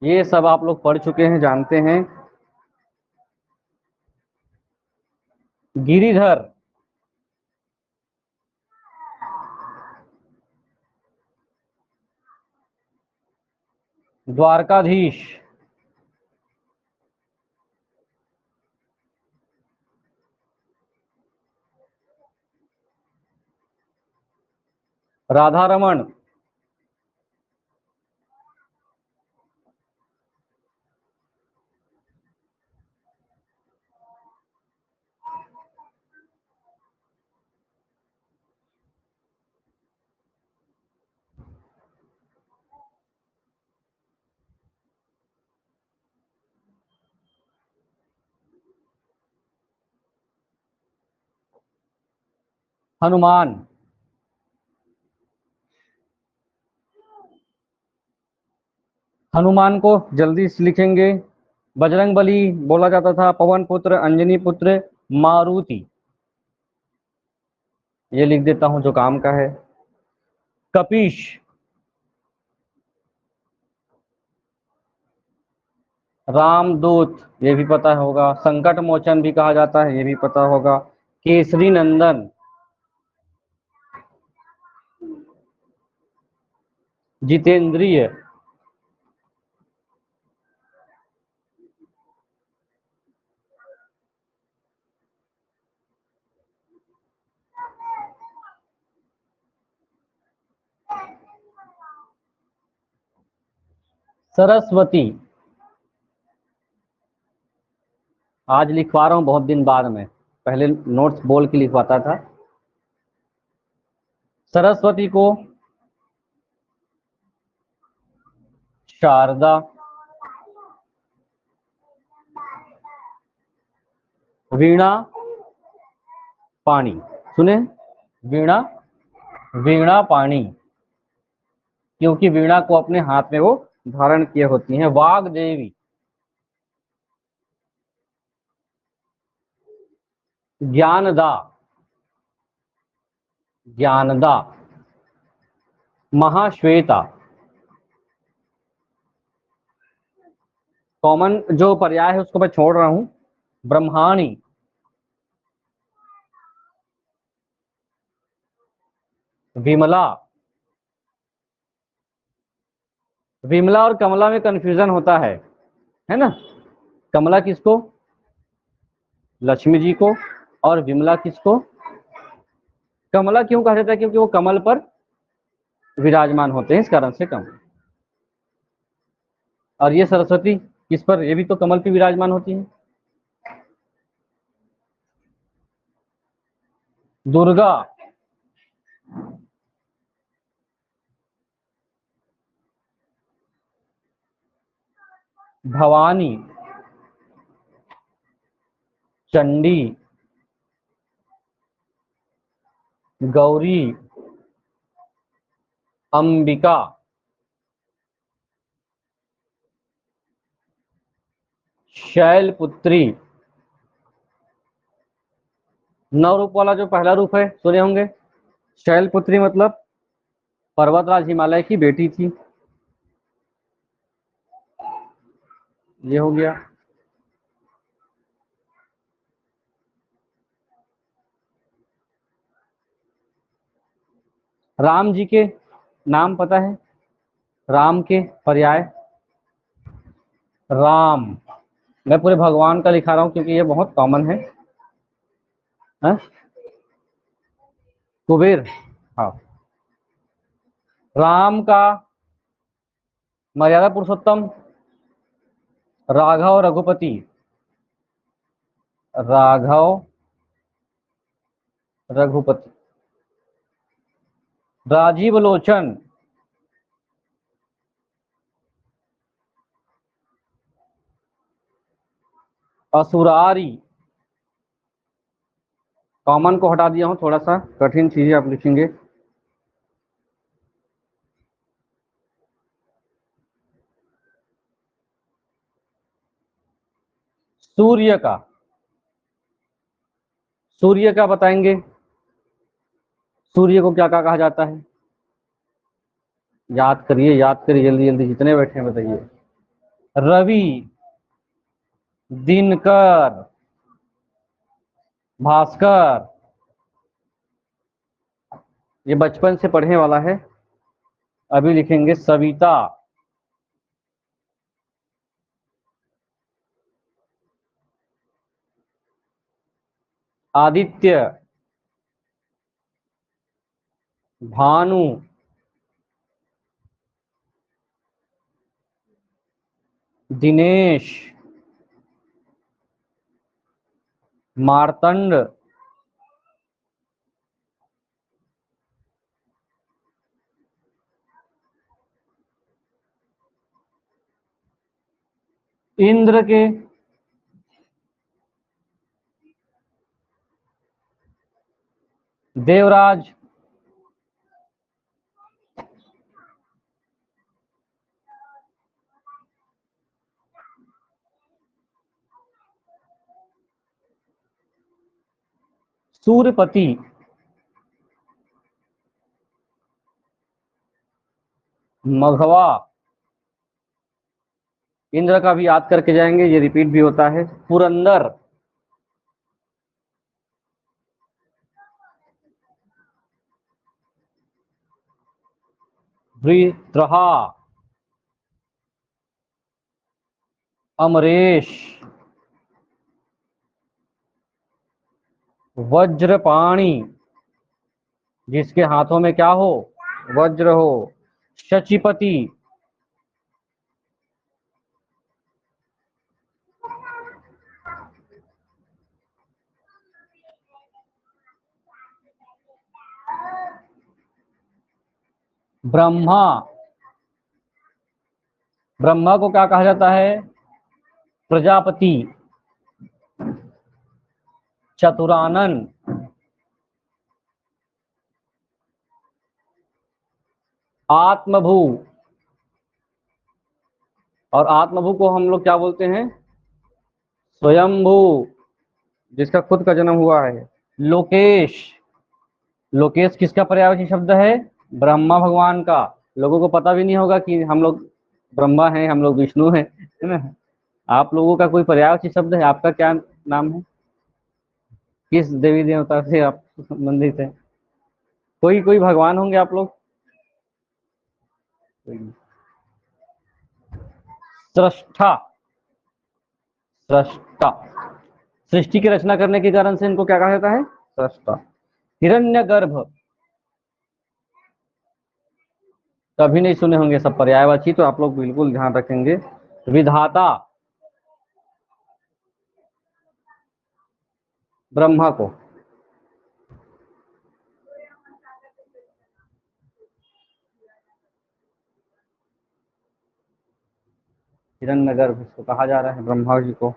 Speaker 1: ये सब आप लोग पढ़ चुके हैं, जानते हैं। गिरिधर, द्वारकाधीश, राधा रमन, हनुमान, हनुमान को जल्दी से लिखेंगे। बजरंगबली बोला जाता था, पवन पुत्र, अंजनी पुत्र, मारुति, ये लिख देता हूं जो काम का है। कपीश, रामदूत, ये भी पता होगा। संकट मोचन भी कहा जाता है, ये भी पता होगा। केसरी नंदन, जितेंद्रिय, सरस्वती। आज लिखवा रहा हूं बहुत दिन बाद में, पहले नोट्स बोल के लिखवाता था। सरस्वती को शारदा, वीणा पाणी। सुने, वीणा, वीणा पाणी, क्योंकि वीणा को अपने हाथ में वो धारण किए होती हैं। वाग देवी, ज्ञानदा, ज्ञानदा, महाश्वेता। कॉमन जो पर्याय है उसको मैं छोड़ रहा हूं। ब्रह्माणी, विमला। विमला और कमला में कंफ्यूजन होता है ना। कमला किसको? लक्ष्मी जी को। और विमला किसको? कमला क्यों कहा जाता है? क्योंकि वो कमल पर विराजमान होते हैं, इस कारण से कमल। और ये सरस्वती किस पर? ये भी तो कमल पर विराजमान होती है। दुर्गा, भवानी, चंडी, गौरी, अंबिका। शैलपुत्री। नौ रूप वाला जो पहला रूप है सुने होंगे। शैलपुत्री मतलब पर्वतराज हिमालय की बेटी थी। ये हो गया। राम जी के नाम पता है? राम के पर्याय? राम। मैं पूरे भगवान का लिखा रहा हूं क्योंकि ये बहुत कॉमन है। कुबेर। हाँ। राम का मर्यादा पुरुषोत्तम, राघव, रघुपति। राघव, रघुपति। राजीव लोचन, असुरारी। कॉमन को हटा दिया हूं, थोड़ा सा कठिन चीजें आप लिखेंगे। सूर्य का, सूर्य का बताएंगे। सूर्य को क्या क्या कहा जाता है? याद करिए, याद करिए, जल्दी जल्दी, जितने बैठे हैं बताइए। रवि, दिनकर, भास्कर। ये बचपन से पढ़ने वाला है। अभी लिखेंगे सविता, आदित्य, भानु, दिनेश, मार्तंड, इंद्र के देवराज, सूर्यपति, मघवा। इंद्र का भी याद करके जाएंगे, ये रिपीट भी होता है। पुरंदर, वृत्रहा, अमरेश, वज्रपाणी, जिसके हाथों में क्या हो, वज्र हो, शचीपति, ब्रह्मा, ब्रह्मा को क्या कहा जाता है, प्रजापति, चतुरानन, आत्मभू, और आत्मभू को हम लोग क्या बोलते हैं, स्वयंभू, जिसका खुद का जन्म हुआ है। लोकेश, लोकेश किसका पर्यायवाची शब्द है, ब्रह्मा भगवान का। लोगों को पता भी नहीं होगा कि हम लोग ब्रह्मा हैं, हम लोग विष्णु हैं, है ना। आप लोगों का कोई पर्यायवाची शब्द है, आपका क्या नाम है, किस देवी देवता से आप संबंधित है, कोई कोई भगवान होंगे आप लोग। सृष्टा, सृष्टा, सृष्टि की रचना करने के कारण से इनको क्या कहा जाता है, सृष्टा। हिरण्यगर्भ, कभी नहीं सुने होंगे सब पर्यायवाची, तो आप लोग बिल्कुल ध्यान रखेंगे। विधाता, ब्रह्मा को। हिरण्यगर्भ इसको कहा जा रहा है, ब्रह्मा जी को।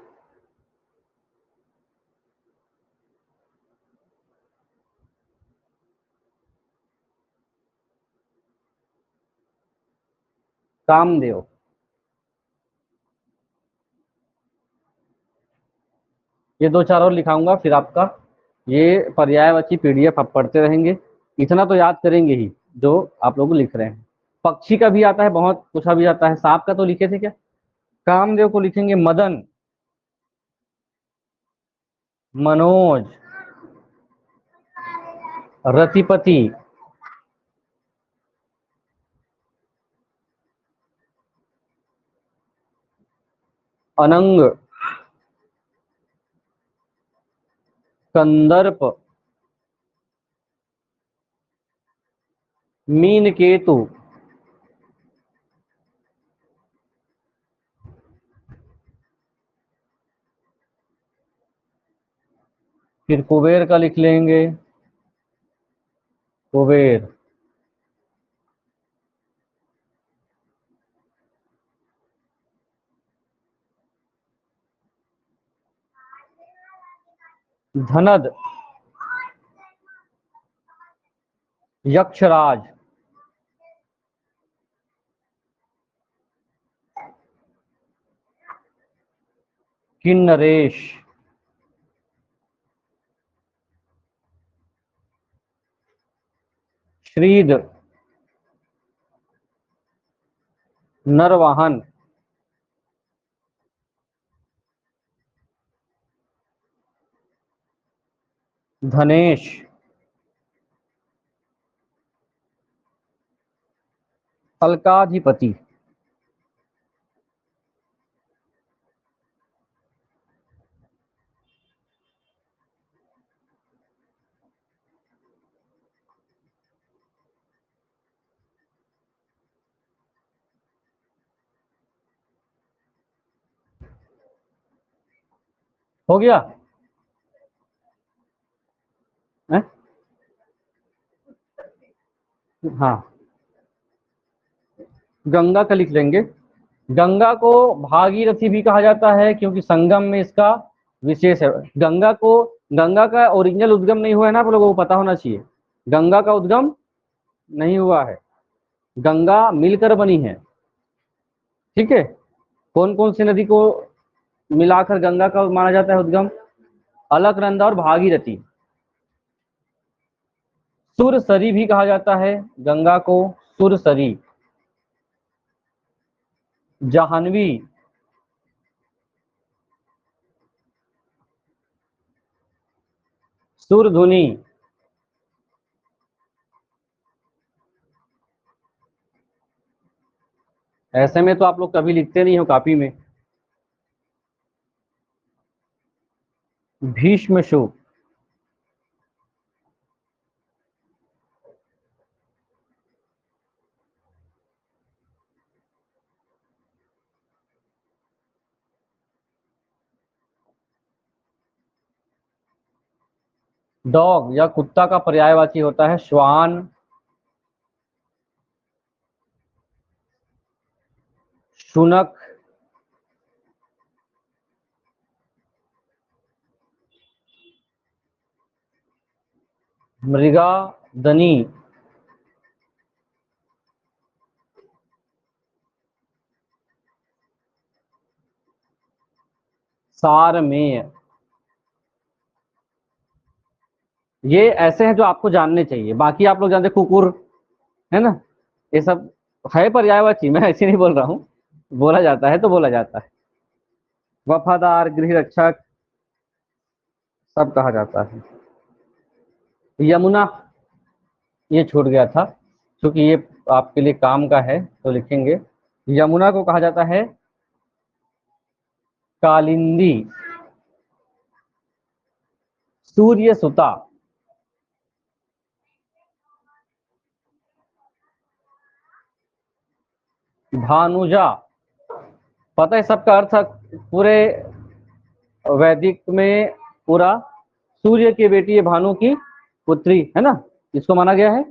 Speaker 1: कामदेव, ये दो चार और लिखाऊंगा, फिर आपका ये पर्यायवाची पीडीएफ आप पढ़ते रहेंगे, इतना तो याद करेंगे ही जो आप लोग लिख रहे हैं। पक्षी का भी आता है, बहुत पूछा भी जाता है। सांप का तो लिखे थे क्या, कामदेव को लिखेंगे मदन, मनोज, रतिपति, अनंग, कंदर्प, मीन केतु, फिर कुबेर का लिख लेंगे, कुबेर, धनद, यक्षराज, किन्नरेश, श्रीद, नरवाहन, धनेश, अलकाधिपति। हो गया है? हाँ, गंगा का लिख लेंगे। गंगा को भागीरथी भी कहा जाता है क्योंकि संगम में इसका विशेष है। गंगा को, गंगा का ओरिजिनल उद्गम नहीं हुआ है ना, आप लोगों को पता होना चाहिए। गंगा का उद्गम नहीं हुआ है, गंगा मिलकर बनी है। ठीक है, कौन कौन सी नदी को मिलाकर गंगा का माना जाता है उद्गम, अलकनंदा और भागीरथी। सुरसरी भी कहा जाता है गंगा को, सुरसरी, जाह्नवी, सुरधुनी, ऐसे में तो आप लोग कभी लिखते नहीं हो कॉपी में। भीष्म शु, डॉग या कुत्ता का पर्यायवाची होता है श्वान, शुनक, मृगा, दनी, सारमेय। ये ऐसे हैं जो आपको जानने चाहिए, बाकी आप लोग जानते कुकुर, है ना, ये सब है पर्यायवाची, मैं ऐसे नहीं बोल रहा हूँ, बोला जाता है तो बोला जाता है। वफादार, गृह रक्षक, सब कहा जाता है। यमुना, ये छूट गया था, क्योंकि ये आपके लिए काम का है तो लिखेंगे। यमुना को कहा जाता है कालिंदी, सूर्य सुता, भानुजा। पता है सबका अर्थ पूरे वैदिक में पूरा, सूर्य की बेटी है, भानु की पुत्री, है ना, इसको माना गया है।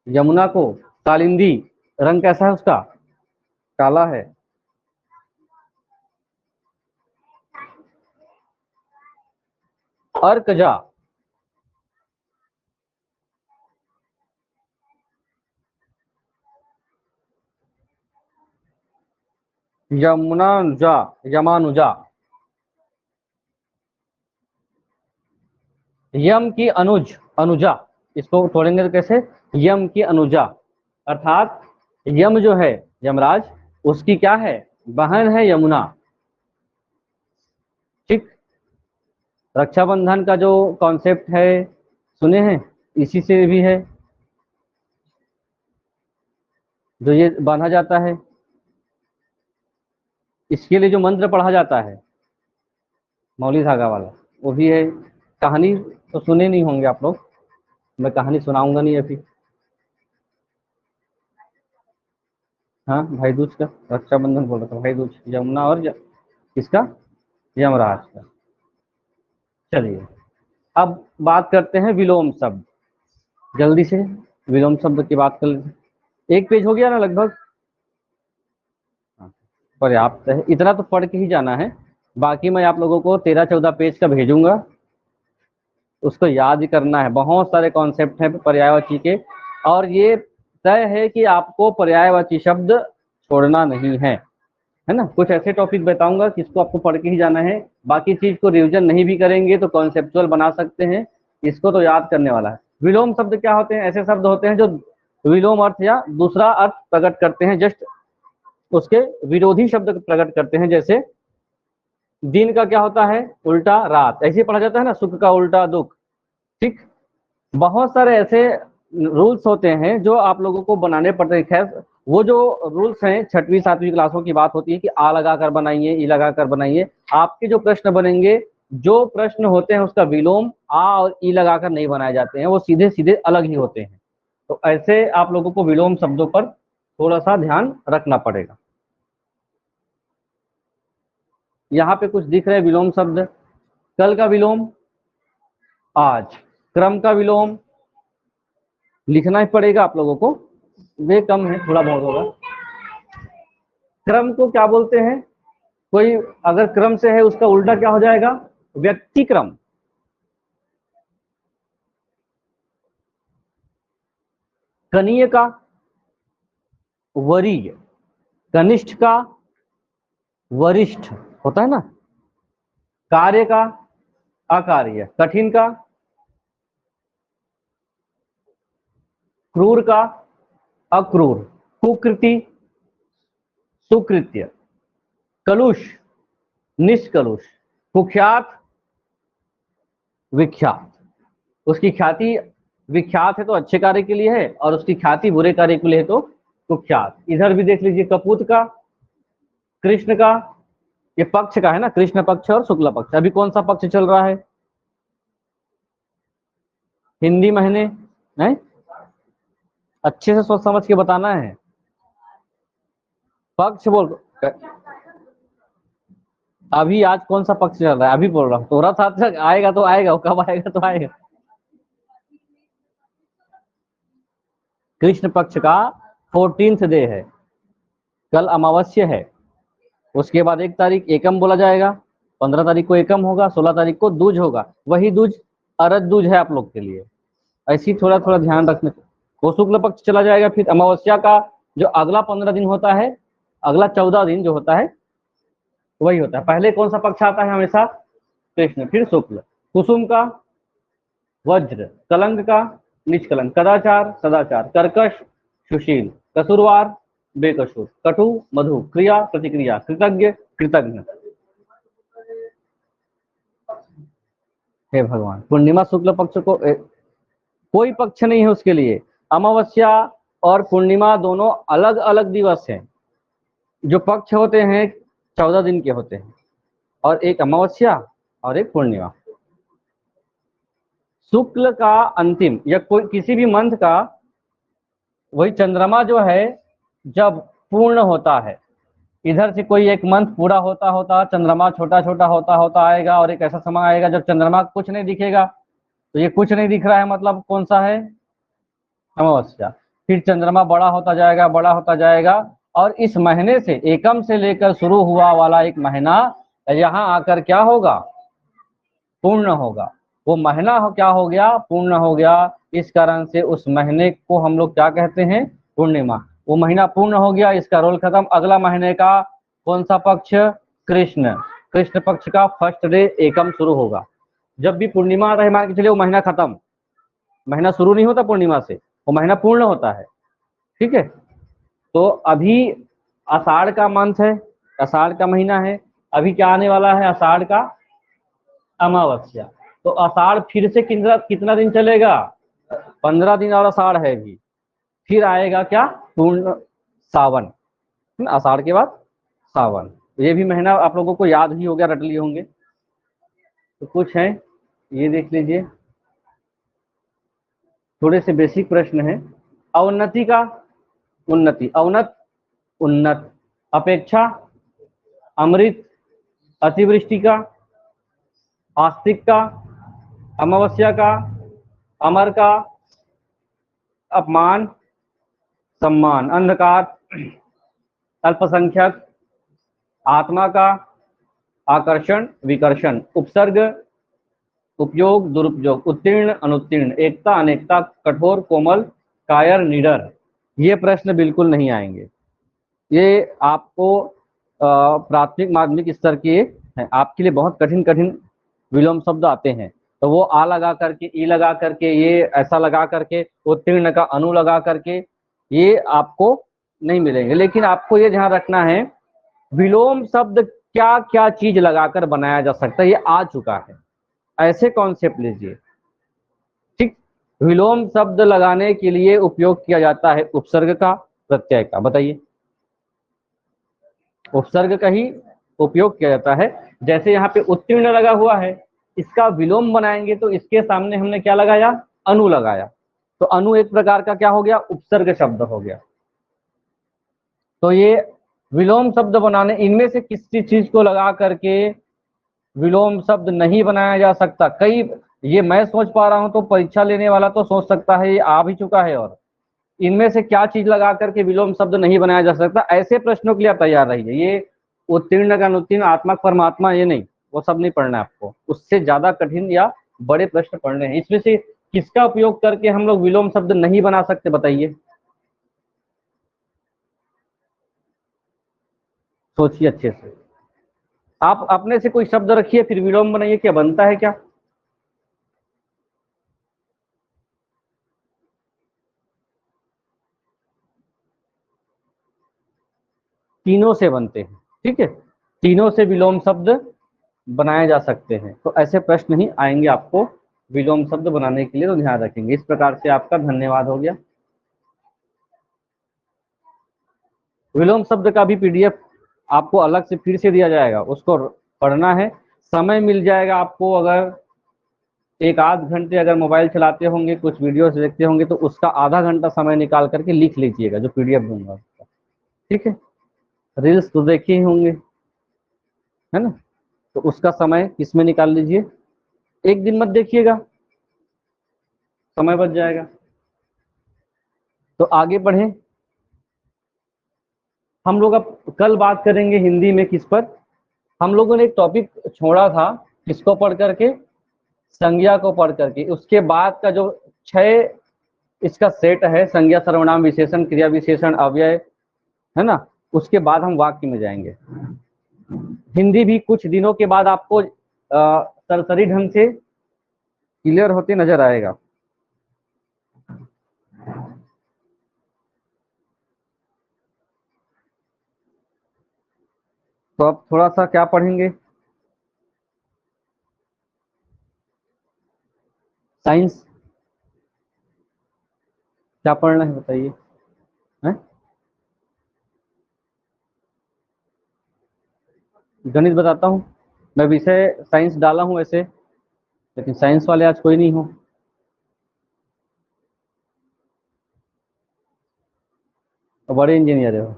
Speaker 1: यमुना को कालिंदी, रंग कैसा है उसका, काला है। अर्कजा, यमुनानुजा, यमानुजा, यम की अनुज, अनुजा, इसको तोड़ेंगे तो कैसे, यम की अनुजा, अर्थात यम जो है यमराज, उसकी क्या है, बहन है यमुना। ठीक, रक्षाबंधन का जो कॉन्सेप्ट है सुने हैं, इसी से भी है, जो ये बांधा जाता है, इसके लिए जो मंत्र पढ़ा जाता है मौली धागा वाला, वो भी है। कहानी तो सुने नहीं होंगे आप लोग, मैं कहानी सुनाऊंगा नहीं अभी। हाँ, भाई दूज का, रक्षाबंधन बोल रहा था, भाई दूज यमुना और किसका, यमराज का। चलिए अब बात करते हैं विलोम शब्द, जल्दी से विलोम शब्द की बात कर लेते हैं। एक पेज हो गया ना लगभग, पर्याप्त है, इतना तो पढ़ के ही जाना है। बाकी मैं आप लोगों को 13-14 पेज का भेजूंगा, उसको याद ही करना है। बहुत सारे कॉन्सेप्ट हैं पर्यायवाची के, और ये तय है कि आपको पर्यायवाची शब्द छोड़ना नहीं है ना। कुछ ऐसे टॉपिक बताऊंगा जिसको आपको पढ़ के ही जाना है, बाकी चीज को रिवीजन नहीं भी करेंगे तो कॉन्सेप्चुअल बना सकते हैं, इसको तो याद करने वाला है। विलोम शब्द क्या होते हैं, ऐसे शब्द होते हैं जो विलोम अर्थ या दूसरा अर्थ प्रकट करते हैं, जस्ट उसके विरोधी शब्द प्रकट करते हैं। जैसे दिन का क्या होता है, उल्टा रात, ऐसे पढ़ा जाता है ना, सुख का उल्टा दुख। ठीक, बहुत सारे ऐसे रूल्स होते हैं जो आप लोगों को बनाने पड़ते हैं। खैर वो जो रूल्स हैं 6वीं-7वीं क्लासों की बात होती है कि आ लगा कर बनाइए, ई लगा कर बनाइए। आपके जो प्रश्न बनेंगे, जो प्रश्न होते हैं उसका विलोम आ और ई लगाकर नहीं बनाए जाते हैं, वो सीधे सीधे अलग ही होते हैं। तो ऐसे आप लोगों को विलोम शब्दों पर थोड़ा सा ध्यान रखना पड़ेगा। यहाँ पे कुछ दिख रहे हैं विलोम शब्द, कल का विलोम, आज, क्रम का विलोम लिखना ही पड़ेगा आप लोगों को, वे कम है, थोड़ा बहुत होगा। क्रम को क्या बोलते हैं, कोई अगर क्रम से है उसका उल्टा क्या हो जाएगा, व्यक्ति क्रम। कनीय का वरीय, कनिष्ठ का वरिष्ठ होता है ना, कार्य का अकार्य, कठिन का, क्रूर का अक्रूर, कुकृति सुकृत्य, कलुष निष्कलुष, कुख्यात विख्यात। उसकी ख्याति विख्यात है तो अच्छे कार्य के लिए है, और उसकी ख्याति बुरे कार्य के लिए है तो कुख्यात। इधर भी देख लीजिए, कपूत का, कृष्ण का, ये पक्ष का है ना, कृष्ण पक्ष और शुक्ल पक्ष। अभी कौन सा पक्ष चल रहा है? हिंदी महीने नहीं, अच्छे से सोच समझ के बताना है। पक्ष बोल, अभी आज कौन सा पक्ष चल रहा है अभी बोल रहा हूँ, थोड़ा सा तक आएगा तो आएगा, वो कब आएगा तो आएगा। कृष्ण पक्ष का 14th डे है, कल अमावस्या है। उसके बाद 1 तारीख एकम बोला जाएगा, 15 तारीख को एकम होगा, 16 तारीख को दूज होगा। वही दूज अरद दूज है आप लोग के लिए, ऐसी थोड़ा थोड़ा ध्यान रखने। वो शुक्ल पक्ष चला जाएगा, फिर अमावस्या का जो अगला 15 दिन होता है, अगला 14 दिन जो होता है वही होता है। पहले कौन सा पक्ष आता है? हमेशा कृष्ण, फिर शुक्ल। कुसुम का, वज्र, कलंक का, निष्कलंक, कदाचार, सदाचार, कर्कश, सुशील, कसूरवार, बेकसूर, कटु, मधु, क्रिया, प्रतिक्रिया, कृतज्ञ, कृतज्ञ। हे भगवान, पूर्णिमा शुक्ल पक्ष को कोई पक्ष नहीं है उसके लिए। अमावस्या और पूर्णिमा दोनों अलग अलग दिवस हैं। जो पक्ष होते हैं 14 दिन के होते हैं, और एक अमावस्या और एक पूर्णिमा। शुक्ल का अंतिम या कोई किसी भी मंथ का वही चंद्रमा जो है जब पूर्ण होता है, इधर से कोई एक मंथ पूरा होता होता चंद्रमा छोटा छोटा होता होता आएगा, और एक ऐसा समय आएगा जब चंद्रमा कुछ नहीं दिखेगा। तो ये कुछ नहीं दिख रहा है मतलब कौन सा है? अमावस्या। फिर चंद्रमा बड़ा होता जाएगा, बड़ा होता जाएगा, और इस महीने से एकम से लेकर शुरू हुआ वाला एक महीना यहाँ आकर क्या होगा? पूर्ण होगा। वो महीना क्या हो गया? पूर्ण हो गया। इस कारण से उस महीने को हम लोग क्या कहते हैं? पूर्णिमा। वो महीना पूर्ण हो गया, इसका रोल खत्म। अगला महीने का कौन सा पक्ष? कृष्ण। कृष्ण पक्ष का फर्स्ट डे एकम शुरू होगा। जब भी पूर्णिमा आता है मान के चलिए वो महीना खत्म, महीना शुरू नहीं होता पूर्णिमा से, वो महीना पूर्ण होता है। ठीक है, तो अभी आषाढ़ का मंथ है, आषाढ़ का महीना है। अभी क्या आने वाला है? आषाढ़ का अमावस्या। तो आषाढ़ फिर से कितना कितना दिन चलेगा? 15 दिन और आषाढ़ है भी। फिर आएगा क्या? पूर्ण सावन। आषाढ़ के बाद सावन। ये भी महीना आप लोगों को याद ही हो गया, रट लिए होंगे। तो कुछ है, ये देख लीजिए, थोड़े से बेसिक प्रश्न है। अवनति का उन्नति, अवनत उन्नत, अपेक्षा, अमृत, अतिवृष्टि का, आस्तिक का, अमावस्या का, अमर का, अपमान, सम्मान, अंधकार, अल्पसंख्यक, आत्मा का, आकर्षण, विकर्षण, उपसर्ग, उपयोग, दुरुपयोग, उत्तीर्ण, अनुत्तीर्ण, एकता, अनेकता, कठोर, कोमल, कायर, निडर। ये प्रश्न बिल्कुल नहीं आएंगे। ये आपको प्राथमिक माध्यमिक स्तर के हैं, आपके लिए बहुत कठिन कठिन विलोम शब्द आते हैं। तो वो आ लगा करके, ई लगा करके, ये ऐसा लगा करके, उत्तीर्ण का अनु लगा करके, ये आपको नहीं मिलेंगे। लेकिन आपको ये ध्यान रखना है, विलोम शब्द क्या क्या चीज लगाकर बनाया जा सकता है, ये आ चुका है। ऐसे कॉन्सेप्ट लीजिए। ठीक, विलोम शब्द लगाने के लिए उपयोग किया जाता है उपसर्ग का, प्रत्यय का। बताइए, उपसर्ग का ही उपयोग किया जाता है। जैसे यहाँ पे उत्तीर्ण लगा हुआ है, इसका विलोम बनाएंगे तो इसके सामने हमने क्या लगाया? अनु लगाया। तो अनु एक प्रकार का क्या हो गया? उपसर्ग शब्द हो गया। तो ये विलोम शब्द बनाने, इनमें से किसी चीज को लगा करके विलोम शब्द नहीं बनाया जा सकता। कई, ये मैं सोच पा रहा हूं तो परीक्षा लेने वाला तो सोच सकता है, ये आ भी चुका है। और इनमें से क्या चीज लगा करके विलोम शब्द नहीं बनाया जा सकता? ऐसे प्रश्नों के लिए आप तैयार रहिए। ये उत्तीर्ण का अनुत्तीर्ण, आत्मा परमात्मा, ये नहीं, वो सब नहीं पढ़ना है आपको। उससे ज्यादा कठिन या बड़े प्रश्न पढ़ने हैं। इसमें से किसका उपयोग करके हम लोग विलोम शब्द नहीं बना सकते? बताइए, सोचिए अच्छे से। आप अपने से कोई शब्द रखिए, फिर विलोम बनाइए, क्या बनता है क्या? तीनों से बनते हैं। ठीक है, तीनों से विलोम शब्द बनाए जा सकते हैं। तो ऐसे प्रश्न ही आएंगे आपको विलोम शब्द बनाने के लिए, तो ध्यान रखेंगे। इस प्रकार से आपका धन्यवाद हो गया। विलोम शब्द का भी पीडीएफ आपको अलग से फिर से दिया जाएगा, उसको पढ़ना है। समय मिल जाएगा आपको, अगर एक आध घंटे अगर मोबाइल चलाते होंगे, कुछ वीडियोस देखते होंगे, तो उसका आधा घंटा समय निकाल करके लिख लीजिएगा जो पीडीएफ दूंगा उसका, ठीक है। रील्स तो देखे ही होंगे, है ना, तो उसका समय किसमें निकाल लीजिए, एक दिन मत देखिएगा, समय बच जाएगा। तो आगे बढ़ें, हम लोग अब कल बात करेंगे हिंदी में किस पर। हम लोगों ने एक टॉपिक छोड़ा था, किसको पढ़ करके, संज्ञा को पढ़ करके। उसके बाद का जो 6 इसका सेट है, संज्ञा, सर्वनाम, विशेषण, क्रिया विशेषण, अव्यय, है ना, उसके बाद हम वाक्य में जाएंगे। हिंदी भी कुछ दिनों के बाद आपको सरसरी ढंग से क्लियर होते नजर आएगा। तो अब थोड़ा सा क्या पढ़ेंगे, साइंस क्या पढ़ना है बताइए, हैं? गणित बताता हूँ, मैं विषय साइंस डाला हूँ वैसे, लेकिन साइंस वाले आज कोई नहीं हो। तो बड़े इंजीनियर हो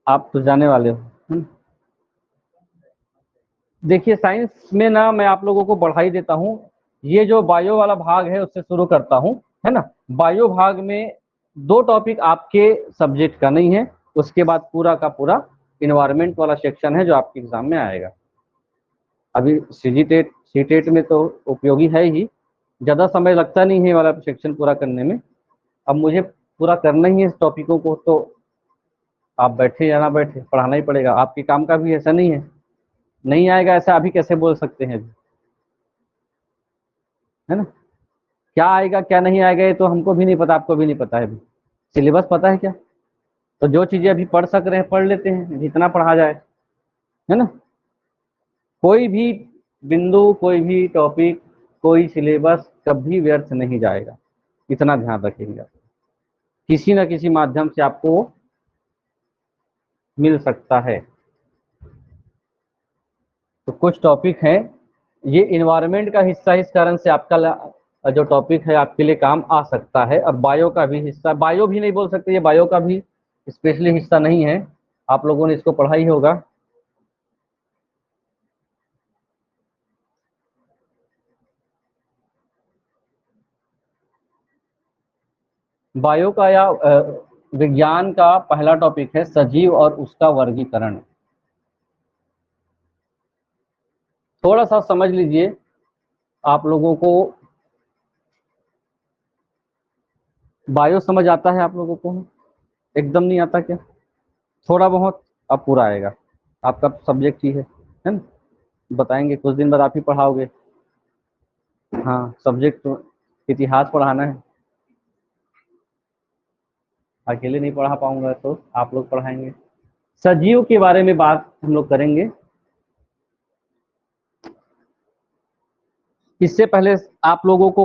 Speaker 1: आप, तो जाने वाले हो। देखिए साइंस में ना मैं आप लोगों को बढ़ा ही देता हूँ, ये जो बायो वाला भाग है उससे शुरू करता हूँ, है ना। बायो भाग में 2 टॉपिक आपके सब्जेक्ट का नहीं है, उसके बाद पूरा का पूरा इन्वायरमेंट वाला सेक्शन है जो आपके एग्जाम में आएगा। अभी सीजी टेट सी टेट में तो उपयोगी है ही, ज़्यादा समय लगता नहीं है वाला सेक्शन पूरा करने में। अब मुझे पूरा करना ही है इस टॉपिकों को, तो आप बैठे या ना बैठे पढ़ाना ही पड़ेगा, आपके काम का भी ऐसा नहीं है। नहीं आएगा ऐसा अभी कैसे बोल सकते हैं, है ना। क्या आएगा क्या नहीं आएगा ये तो हमको भी नहीं पता, आपको भी नहीं पता है अभी। सिलेबस पता है क्या, तो जो चीजें अभी पढ़ सक रहे हैं पढ़ लेते हैं, जितना पढ़ा जाए, है ना। कोई भी बिंदु, कोई भी टॉपिक, कोई सिलेबस कभी व्यर्थ नहीं जाएगा, इतना ध्यान रखेंगे। किसी न किसी माध्यम से आपको मिल सकता है। तो कुछ टॉपिक हैं, ये इन्वायरमेंट का हिस्सा, इस कारण से आपका जो टॉपिक है आपके लिए काम आ सकता है। अब बायो का भी हिस्सा, बायो भी नहीं बोल सकते, ये बायो का भी स्पेशली हिस्सा नहीं है, आप लोगों ने इसको पढ़ा ही होगा। बायो का या विज्ञान का पहला टॉपिक है सजीव और उसका वर्गीकरण। थोड़ा सा समझ लीजिए, आप लोगों को बायो समझ आता है आप लोगों को, एकदम नहीं आता क्या, थोड़ा बहुत, अब पूरा आएगा, आपका सब्जेक्ट ही है ना। बताएंगे कुछ दिन बाद आप ही पढ़ाओगे। हाँ सब्जेक्ट तो इतिहास पढ़ाना है, अकेले नहीं पढ़ा पाऊंगा तो आप लोग पढ़ाएंगे। सजीव के बारे में बात हम लोग करेंगे। इससे पहले आप लोगों को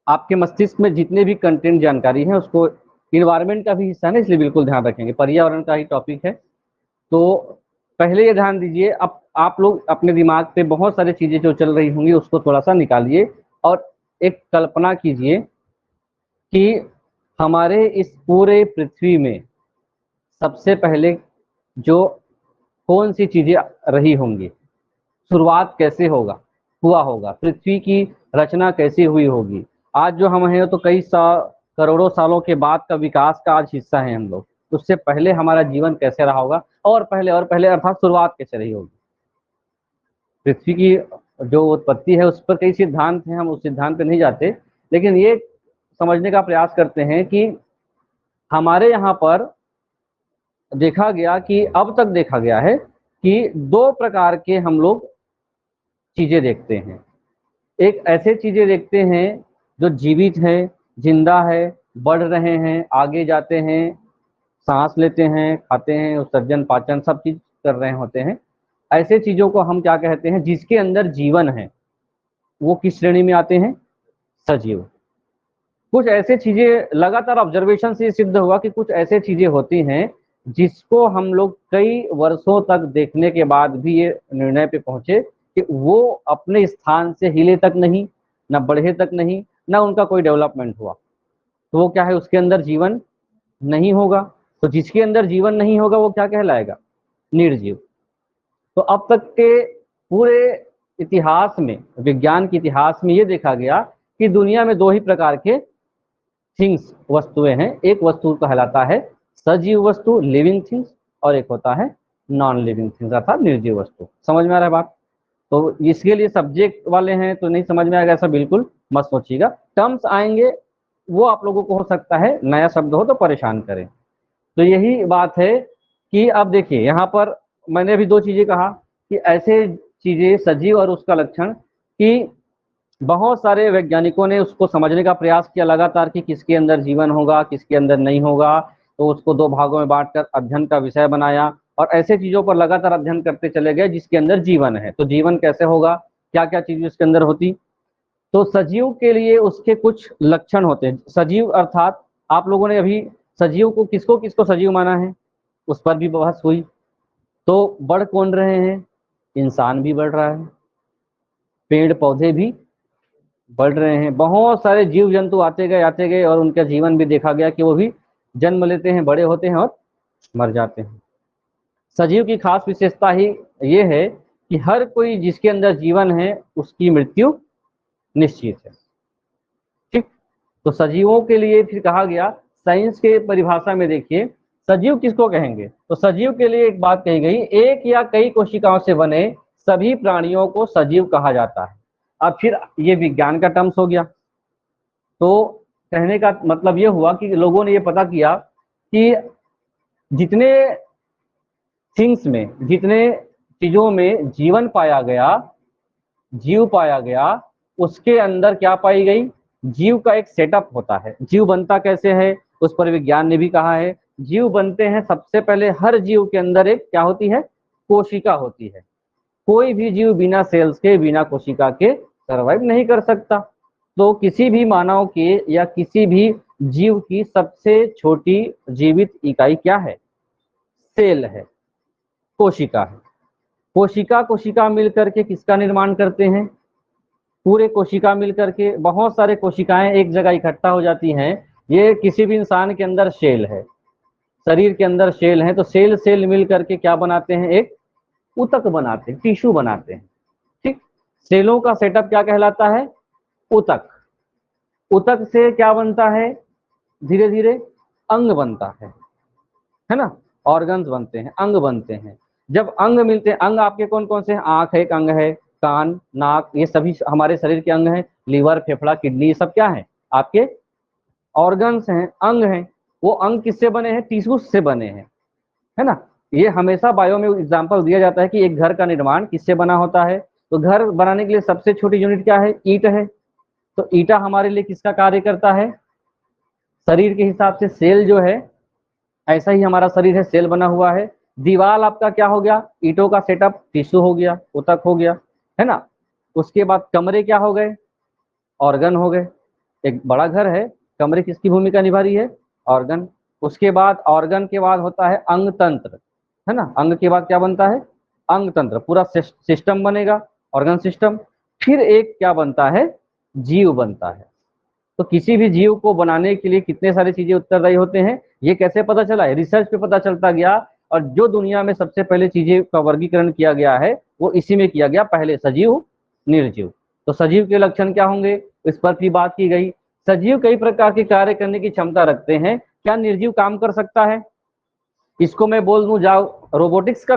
Speaker 1: आपके मस्तिष्क में जितने भी कंटेंट जानकारी है उसको, इन्वायरमेंट का भी हिस्सा है ना, इसलिए बिल्कुल ध्यान रखेंगे, पर्यावरण का ही टॉपिक है। तो पहले ये ध्यान दीजिए, अब आप लोग अपने दिमाग पे बहुत सारी चीजें जो चल रही होंगी उसको थोड़ा सा निकालिए और एक कल्पना कीजिए कि हमारे इस पूरे पृथ्वी में सबसे पहले जो कौन सी चीजें रही होंगी, शुरुआत कैसे हुआ होगा, पृथ्वी की रचना कैसे हुई होगी। आज जो हम हैं तो कई करोड़ों सालों के बाद का विकास का आज हिस्सा है हम लोग, उससे पहले हमारा जीवन कैसे रहा होगा, और पहले अर्थात शुरुआत कैसे रही होगी। पृथ्वी की जो उत्पत्ति है उस पर कई सिद्धांत हैं, हम उस सिद्धांत पे नहीं जाते, लेकिन ये समझने का प्रयास करते हैं कि हमारे यहाँ पर देखा गया कि अब तक देखा गया है कि 2 प्रकार के हम लोग चीजें देखते हैं। एक ऐसे चीजें देखते हैं जो जीवित है, जिंदा है, बढ़ रहे हैं, आगे जाते हैं, सांस लेते हैं, खाते हैं, उत्सर्जन पाचन सब चीज कर रहे होते हैं। ऐसे चीजों को हम क्या कहते हैं, जिसके अंदर जीवन है, वो किस श्रेणी में आते हैं? सजीव। कुछ ऐसे चीजें लगातार ऑब्जर्वेशन से सिद्ध हुआ कि कुछ ऐसे चीजें होती हैं जिसको हम लोग कई वर्षों तक देखने के बाद भी ये निर्णय पे पहुंचे कि वो अपने स्थान से हिले तक नहीं, ना बढ़े तक नहीं, ना उनका कोई डेवलपमेंट हुआ। तो वो क्या है? उसके अंदर जीवन नहीं होगा। तो जिसके अंदर जीवन नहीं होगा वो क्या कहलाएगा? निर्जीव। तो अब तक के पूरे इतिहास में, विज्ञान के इतिहास में ये देखा गया कि दुनिया में दो ही प्रकार के थिंग्स, वस्तुएं हैं। एक वस्तु कहलाता है सजीव वस्तु, लिविंग थिंग्स, और एक होता है नॉन लिविंग थिंग्स अर्थात निर्जीव वस्तु। समझ में आ रहा है बात? तो इसके लिए सब्जेक्ट वाले हैं तो नहीं समझ में आएगा ऐसा बिल्कुल मत सोचिएगा। टर्म्स आएंगे वो आप लोगों को हो सकता है नया शब्द हो तो परेशान करें। तो यही बात है कि अब देखिए यहाँ पर मैंने अभी दो चीजें कहा कि ऐसे चीजें सजीव और उसका लक्षण, कि बहुत सारे वैज्ञानिकों ने उसको समझने का प्रयास किया लगातार कि किसके अंदर जीवन होगा, किसके अंदर नहीं होगा। तो उसको दो भागों में बांटकर अध्ययन का विषय बनाया और ऐसे चीजों पर लगातार अध्ययन करते चले गए जिसके अंदर जीवन है। तो जीवन कैसे होगा, क्या क्या चीज उसके अंदर होती। तो सजीव के लिए उसके कुछ लक्षण होते हैं। सजीव अर्थात आप लोगों ने अभी सजीव को किसको किसको सजीव माना है उस पर भी बहस हुई। तो बढ़ कौन रहे हैं? इंसान भी बढ़ रहा है, पेड़ पौधे भी बढ़ रहे हैं, बहुत सारे जीव जंतु आते गए और उनका जीवन भी देखा गया कि वो भी जन्म लेते हैं, बड़े होते हैं और मर जाते हैं। सजीव की खास विशेषता ही ये है कि हर कोई जिसके अंदर जीवन है उसकी मृत्यु निश्चित है। ठीक। तो सजीवों के लिए फिर कहा गया, साइंस के परिभाषा में देखिए सजीव किसको कहेंगे। तो सजीव के लिए एक बात कही गई, एक या कई कोशिकाओं से बने सभी प्राणियों को सजीव कहा जाता है। अब फिर ये विज्ञान का टर्म्स हो गया। तो कहने का मतलब ये हुआ कि लोगों ने ये पता किया कि जितने थिंग्स में, जितने चीजों में जीवन पाया गया, जीव पाया गया, उसके अंदर क्या पाई गई? जीव का एक सेटअप होता है। जीव बनता कैसे है उस पर विज्ञान ने भी कहा है। जीव बनते हैं सबसे पहले, हर जीव के अंदर एक क्या होती है? कोशिका होती है। कोई भी जीव बिना सेल्स के, बिना कोशिका के सर्वाइव नहीं कर सकता। तो किसी भी मानव के या किसी भी जीव की सबसे छोटी जीवित इकाई क्या है? सेल है, कोशिका है। कोशिका कोशिका मिलकर के किसका निर्माण करते हैं? पूरे कोशिका मिलकर के, बहुत सारे कोशिकाएं एक जगह इकट्ठा हो जाती हैं। ये किसी भी इंसान के अंदर सेल है, शरीर के अंदर सेल है। तो सेल सेल मिल करके क्या बनाते हैं? एक ऊतक बनाते हैं, टिश्यू बनाते हैं। ठीक। सेलों का सेटअप क्या कहलाता है? ऊतक। ऊतक से क्या बनता है? धीरे धीरे अंग बनता है ना? ऑर्गन्स बनते हैं, अंग बनते हैं। जब अंग मिलते हैं, अंग आपके कौन कौन से हैं? आंख एक अंग है, कान, नाक, ये सभी हमारे शरीर के अंग हैं। लीवर, फेफड़ा, किडनी, ये सब क्या है? आपके ऑर्गन्स हैं, अंग हैं। वो अंग किससे बने हैं? टिश्यू से बने हैं, है ना? ये हमेशा बायो में एग्जाम्पल दिया जाता है कि एक घर का निर्माण किससे बना होता है। तो घर बनाने के लिए सबसे छोटी यूनिट क्या है? ईंट है। तो ईंटा हमारे लिए किसका कार्य करता है? शरीर के हिसाब से सेल जो है, ऐसा ही हमारा शरीर है, सेल बना हुआ है। दीवार आपका क्या हो गया? ईंटों का सेटअप, टिश्यू हो गया, ऊतक हो गया, है ना? उसके बाद कमरे क्या हो गए? ऑर्गन हो गए। एक बड़ा घर है, कमरे किसकी भूमिका निभा रही है? ऑर्गन। उसके बाद ऑर्गन के बाद होता है अंग तंत्र, है ना? अंग के बाद क्या बनता है? अंग तंत्र, पूरा सिस्टम बनेगा, ऑर्गन सिस्टम। फिर एक क्या बनता है? जीव बनता है। तो किसी भी जीव को बनाने के लिए कितने सारी चीजें उत्तरदायी होते हैं, ये कैसे पता चला है? रिसर्च पे पता चलता गया। और जो दुनिया में सबसे पहले चीजें का वर्गीकरण किया गया है वो इसी में किया गया, पहले सजीव, निर्जीव। तो सजीव के लक्षण क्या होंगे इस पर भी बात की गई। सजीव कई प्रकार के कार्य करने की क्षमता रखते हैं। क्या निर्जीव काम कर सकता है? इसको मैं बोल दूं, जाओ रोबोटिक्स का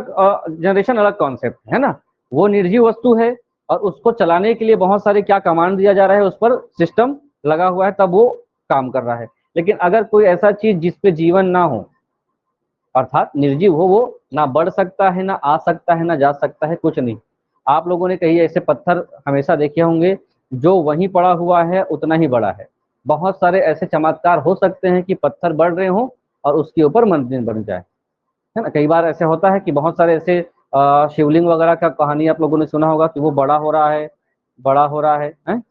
Speaker 1: जनरेशन अलग कॉन्सेप्ट है ना। वो निर्जीव वस्तु है और उसको चलाने के लिए बहुत सारे क्या कमांड दिया जा रहा है, उस पर सिस्टम लगा हुआ है, तब वो काम कर रहा है। लेकिन अगर कोई ऐसा चीज जिसपे जीवन ना हो, अर्थात निर्जीव हो, वो ना बढ़ सकता है, ना आ सकता है, ना जा सकता है, कुछ नहीं। आप लोगों ने कहीं ऐसे पत्थर हमेशा देखे होंगे जो वहीं पड़ा हुआ है उतना ही बड़ा है। बहुत सारे ऐसे चमत्कार हो सकते हैं कि पत्थर बढ़ रहे हो और उसके ऊपर मंदिर बन जाए, है ना? कई बार ऐसे होता है कि बहुत सारे ऐसे शिवलिंग वगैरह का कहानी आप लोगों ने सुना होगा कि वो बड़ा हो रहा है, बड़ा हो रहा है?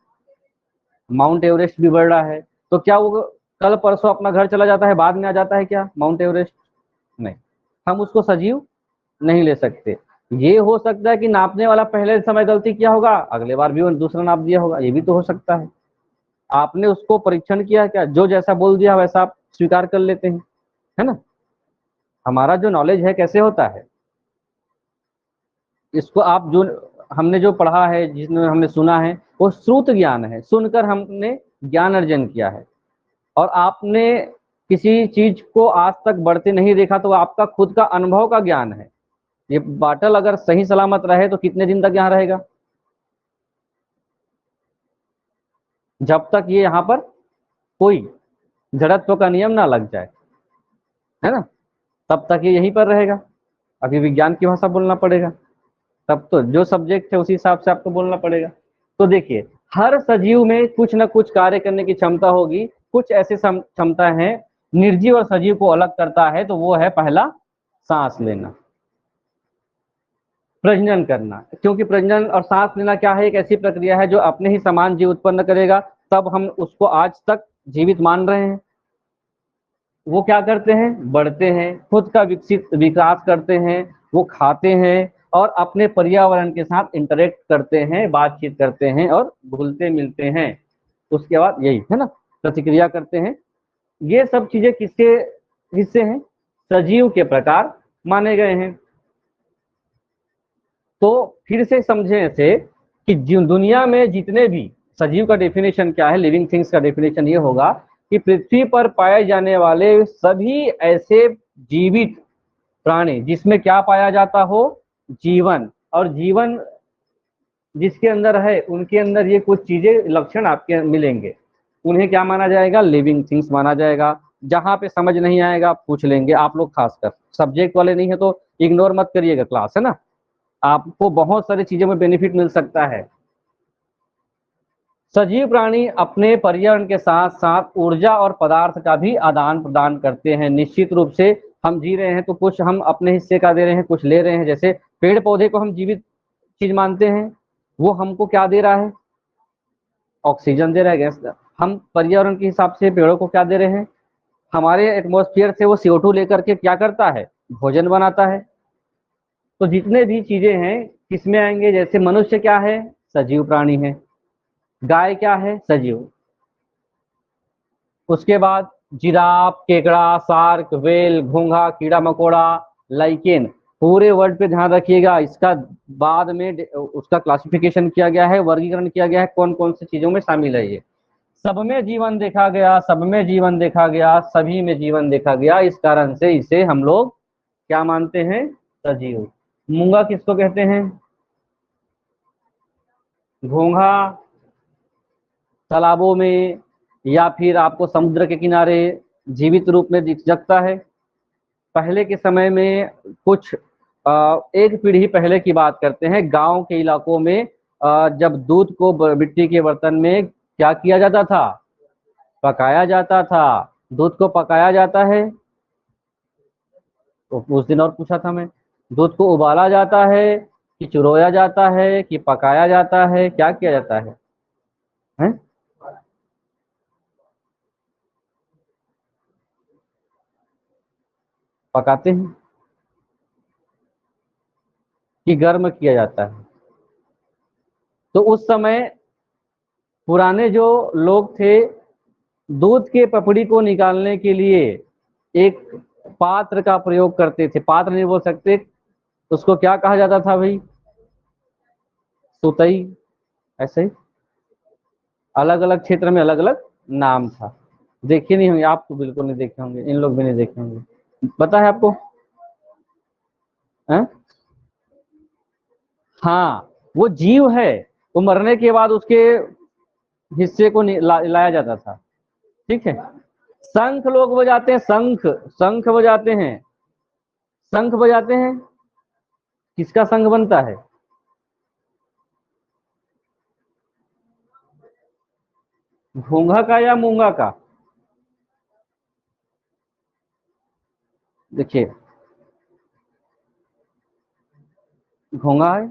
Speaker 1: माउंट एवरेस्ट भी बढ़ रहा है, तो क्या वो कल परसों अपना घर चला जाता है, बाद में आ जाता है क्या माउंट एवरेस्ट? नहीं, हम उसको सजीव नहीं ले सकते। ये हो सकता है कि नापने वाला पहले समय गलती किया होगा, अगले बार भी वो दूसरा नाप दिया होगा, ये भी तो हो सकता है। आपने उसको परीक्षण किया क्या? जो जैसा बोल दिया वैसा आप स्वीकार कर लेते हैं, है ना? हमारा जो नॉलेज है कैसे होता है, इसको आप जो हमने जो पढ़ा है, जिसमें हमने सुना है, वो श्रुत ज्ञान है, सुनकर हमने ज्ञान अर्जन किया है। और आपने किसी चीज को आज तक बढ़ते नहीं देखा, तो आपका खुद का अनुभव का ज्ञान है। ये बाटल अगर सही सलामत रहे तो कितने दिन तक यहाँ रहेगा? जब तक ये यहाँ पर कोई जड़त्व का नियम ना लग जाए, है ना, तब तक ये यहीं पर रहेगा। अभी विज्ञान की भाषा बोलना पड़ेगा, तब तो जो सब्जेक्ट है उसी हिसाब से आपको बोलना पड़ेगा। तो देखिए, हर सजीव में कुछ ना कुछ कार्य करने की क्षमता होगी। कुछ ऐसे क्षमता है निर्जीव और सजीव को अलग करता है, तो वो है पहला सांस लेना, प्रजनन करना। क्योंकि प्रजनन और सांस लेना क्या है, एक ऐसी प्रक्रिया है जो अपने ही समान जीव उत्पन्न करेगा, तब हम उसको आज तक जीवित मान रहे हैं। वो क्या करते हैं, बढ़ते हैं, खुद का विकसित विकास करते हैं, वो खाते हैं और अपने पर्यावरण के साथ इंटरेक्ट करते हैं, बातचीत करते हैं और घुलते मिलते हैं। उसके बाद यही है ना, प्रतिक्रिया करते हैं। ये सब चीजें किसके हिस्से हैं? सजीव के प्रकार माने गए हैं। तो फिर से समझें ऐसे कि दुनिया में जितने भी सजीव का डेफिनेशन क्या है, लिविंग थिंग्स का डेफिनेशन ये होगा कि पृथ्वी पर पाए जाने वाले सभी ऐसे जीवित प्राणी जिसमें क्या पाया जाता हो, जीवन। और जीवन जिसके अंदर है, उनके अंदर ये कुछ चीजें लक्षण आपके मिलेंगे, उन्हें क्या माना जाएगा? लिविंग थिंग्स माना जाएगा। जहां पे समझ नहीं आएगा पूछ लेंगे आप लोग, खासकर सब्जेक्ट वाले नहीं है तो इग्नोर मत करिएगा क्लास, है ना। आपको बहुत सारी चीजों में बेनिफिट मिल सकता है। सजीव प्राणी अपने पर्यावरण के साथ साथ ऊर्जा और पदार्थ का भी आदान प्रदान करते हैं। निश्चित रूप से हम जी रहे हैं तो कुछ हम अपने हिस्से का दे रहे हैं, कुछ ले रहे हैं। जैसे पेड़ पौधे को हम जीवित चीज मानते हैं, वो हमको क्या दे रहा है? ऑक्सीजन दे रहा है, गैस। हम पर्यावरण के हिसाब से पेड़ों को क्या दे रहे हैं? हमारे एटमॉस्फेयर से वो CO2 लेकर के क्या करता है? भोजन बनाता है। तो जितने भी चीजें हैं किसमें आएंगे? जैसे मनुष्य क्या है? सजीव प्राणी है। गाय क्या है? सजीव। उसके बाद जिराफ, केकड़ा, शार्क, व्हेल, घोंघा, कीड़ा मकोड़ा, लाइकेन, पूरे वर्ड पे ध्यान रखिएगा। इसका बाद में उसका क्लासिफिकेशन किया गया है, वर्गीकरण किया गया है, कौन कौन सी चीजों में शामिल है। ये सब में जीवन देखा गया, सब में जीवन देखा गया, सभी में जीवन देखा गया। इस कारण से इसे हम लोग क्या मानते हैं? सजीव। मूंगा किसको कहते हैं? घोंघा तालाबों में या फिर आपको समुद्र के किनारे जीवित रूप में दिख सकता है। पहले के समय में कुछ एक पीढ़ी पहले की बात करते हैं, गांव के इलाकों में जब दूध को मिट्टी के बर्तन में क्या किया जाता था? पकाया जाता था। दूध को पकाया जाता है, तो उस दिन और पूछा था मैं, दूध को उबाला जाता है कि चुरोया जाता है कि पकाया जाता है, क्या किया जाता है? हैं? पकाते हैं कि गर्म किया जाता है? तो उस समय पुराने जो लोग थे, दूध के पपड़ी को निकालने के लिए एक पात्र का प्रयोग करते थे। पात्र नहीं बोल सकते, उसको क्या कहा जाता था भाई? सुतई। ऐसे ही अलग अलग क्षेत्र में अलग अलग नाम था। देखे नहीं होंगे आप, तो बिल्कुल नहीं देखे होंगे, इन लोग भी नहीं देखे होंगे। पता है आपको? है? हाँ, वो जीव है, वो मरने के बाद उसके हिस्से को लाया जाता था। ठीक है। शंख लोग बजाते हैं, शंख, शंख बजाते हैं, शंख बजाते हैं। किसका शंख बनता है? घोंघा का या मूंगा का? देखिए, घोंघा है,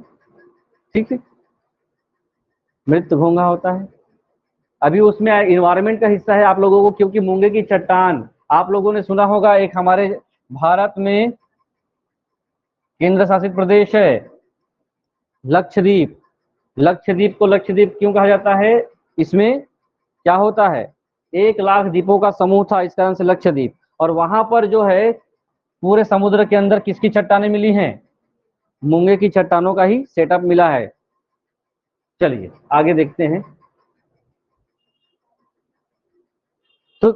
Speaker 1: ठीक है। मृत घोंघा होता है। अभी उसमें इन्वायरमेंट का हिस्सा है आप लोगों को, क्योंकि मूंगे की चट्टान आप लोगों ने सुना होगा, एक हमारे भारत में केंद्र शासित प्रदेश है लक्षद्वीप। लक्षद्वीप को लक्षद्वीप क्यों कहा जाता है? इसमें क्या होता है, 1 लाख द्वीपों का समूह था, इस कारण से लक्षद्वीप। और वहां पर जो है पूरे समुद्र के अंदर किसकी चट्टानें मिली हैं? मूंगे की चट्टानों का ही सेटअप मिला है। चलिए आगे देखते हैं। तो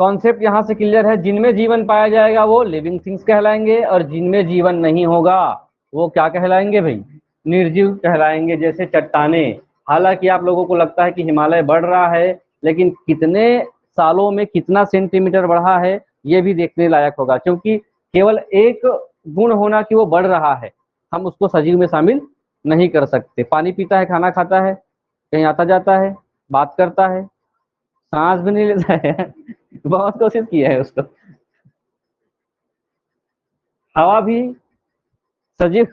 Speaker 1: कॉन्सेप्ट यहां से क्लियर है, जिनमें जीवन पाया जाएगा वो लिविंग थिंग्स कहलाएंगे, और जिनमें जीवन नहीं होगा वो क्या कहलाएंगे भाई? निर्जीव कहलाएंगे। जैसे चट्टाने, हालांकि आप लोगों को लगता है कि हिमालय बढ़ रहा है, लेकिन कितने सालों में कितना सेंटीमीटर बढ़ा है ये भी देखने लायक होगा, क्योंकि केवल एक गुण होना कि वो बढ़ रहा है, हम उसको सजीव में शामिल नहीं कर सकते। पानी पीता है, खाना खाता है, कहीं आता जाता है, बात करता है, सांस भी नहीं लेता है बहुत कोशिश किया है उसको। हवा भी सजीव,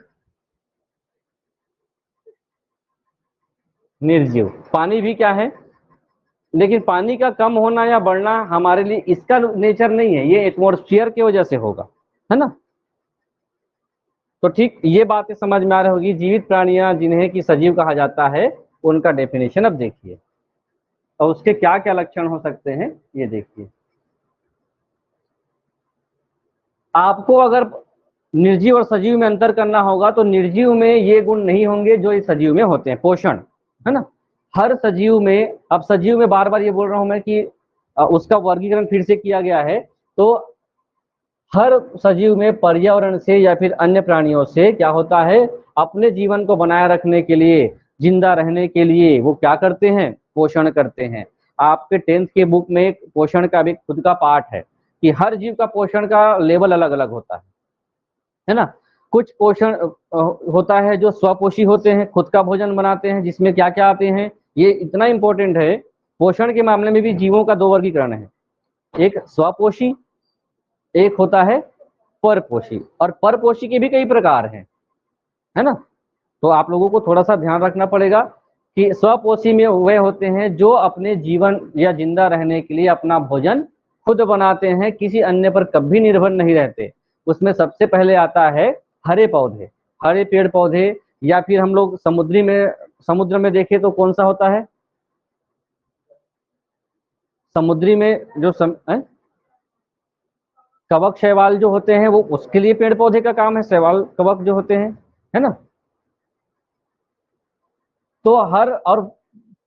Speaker 1: निर्जीव। पानी भी क्या है? लेकिन पानी का कम होना या बढ़ना हमारे लिए इसका नेचर नहीं है, ये एटमॉस्फेयर की वजह से होगा, है ना। तो ठीक ये बातें समझ में आ रही होगी। जीवित प्राणियां जिन्हें कि सजीव कहा जाता है, उनका डेफिनेशन अब देखिए, और उसके क्या क्या लक्षण हो सकते हैं ये देखिए। आपको अगर निर्जीव और सजीव में अंतर करना होगा तो निर्जीव में ये गुण नहीं होंगे जो इस सजीव में होते हैं। पोषण, है ना। हर सजीव में, अब सजीव में बार बार ये बोल रहा हूं मैं कि उसका वर्गीकरण फिर से किया गया है, तो हर सजीव में पर्यावरण से या फिर अन्य प्राणियों से क्या होता है, अपने जीवन को बनाए रखने के लिए, जिंदा रहने के लिए वो क्या करते हैं? पोषण करते हैं। आपके 10th के बुक में एक पोषण का भी खुद का पार्ट है कि हर जीव का पोषण का लेवल अलग अलग होता है ना। कुछ पोषण होता है जो स्वपोषी होते हैं, खुद का भोजन बनाते हैं, जिसमें क्या क्या आते हैं, ये इतना इंपॉर्टेंट है। पोषण के मामले में भी जीवों का 2 वर्गीकरण है, एक स्वपोषी, एक होता है परपोषी। और परपोषी के भी कई प्रकार हैं, है ना। तो आप लोगों को थोड़ा सा ध्यान रखना पड़ेगा कि स्वपोषी में वे होते हैं जो अपने जीवन या जिंदा रहने के लिए अपना भोजन खुद बनाते हैं, किसी अन्य पर कभी निर्भर नहीं रहते। उसमें सबसे पहले आता है हरे पौधे, हरे पेड़ पौधे, या फिर हम लोग समुद्र में देखें तो कौन सा होता है? समुद्री में जो कवक शैवाल जो होते हैं, वो उसके लिए पेड़ पौधे का काम है, शैवाल कवक जो होते हैं, है ना। तो हर और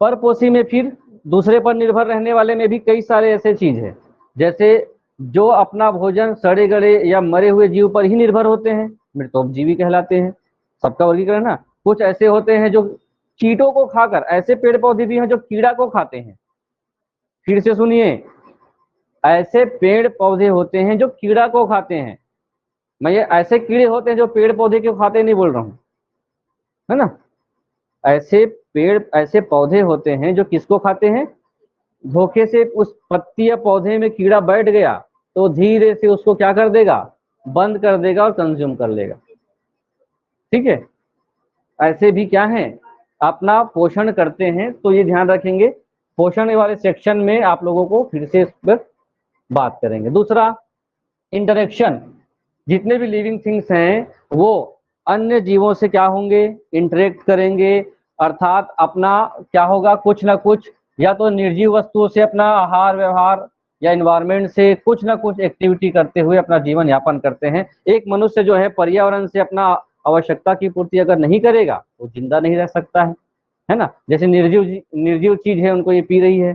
Speaker 1: परपोषी में फिर दूसरे पर निर्भर रहने वाले में भी कई सारे ऐसे चीज है, जैसे जो अपना भोजन सड़े गले या मरे हुए जीव पर ही निर्भर होते हैं, मृतोपजीवी कहलाते हैं। सबका वर्गीकरण ना। कुछ ऐसे होते हैं जो कीटों को खाकर, ऐसे पेड़ पौधे भी हैं जो कीड़ा को खाते हैं। फिर से सुनिए, ऐसे पेड़ पौधे होते हैं जो कीड़ा को खाते हैं। मैं ये ऐसे कीड़े होते हैं जो पेड़ पौधे को खाते नहीं बोल रहा हूँ, है ना। ऐसे पौधे होते हैं जो किसको खाते हैं? धोखे से उस पत्ती या पौधे में कीड़ा बैठ गया तो धीरे से उसको क्या कर देगा? बंद कर देगा और कंज्यूम कर लेगा। ठीक है। ऐसे भी क्या है, अपना पोषण करते हैं। तो ये ध्यान रखेंगे, पोषण वाले सेक्शन में आप लोगों को फिर से इस पर बात करेंगे। दूसरा, इंटरेक्शन। जितने भी लिविंग थिंग्स हैं वो अन्य जीवों से क्या होंगे? इंटरेक्ट करेंगे, अर्थात अपना क्या होगा, कुछ ना कुछ या तो निर्जीव वस्तुओं से अपना आहार व्यवहार या इन्वायरमेंट से कुछ ना कुछ एक्टिविटी करते हुए अपना जीवन यापन करते हैं। एक मनुष्य जो है पर्यावरण से अपना आवश्यकता की पूर्ति अगर नहीं करेगा वो जिंदा नहीं रह सकता है ना। जैसे निर्जीव चीज है, उनको ये पी रही है,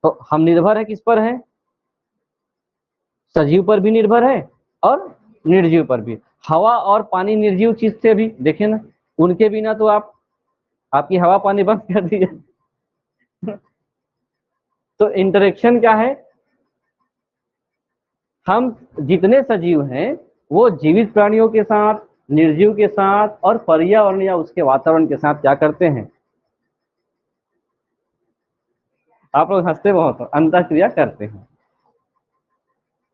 Speaker 1: तो हम निर्भर है किस पर है? सजीव पर भी निर्भर है और निर्जीव पर भी। हवा और पानी निर्जीव चीज से भी देखे ना, उनके बिना तो आपकी हवा पानी बंद कर दी तो इंटरेक्शन क्या है? हम जितने सजीव हैं वो जीवित प्राणियों के साथ, निर्जीव के साथ और पर्यावरण या उसके वातावरण के साथ क्या करते हैं? आप लोग हंसते बहुत हो, अंतःक्रिया करते हैं।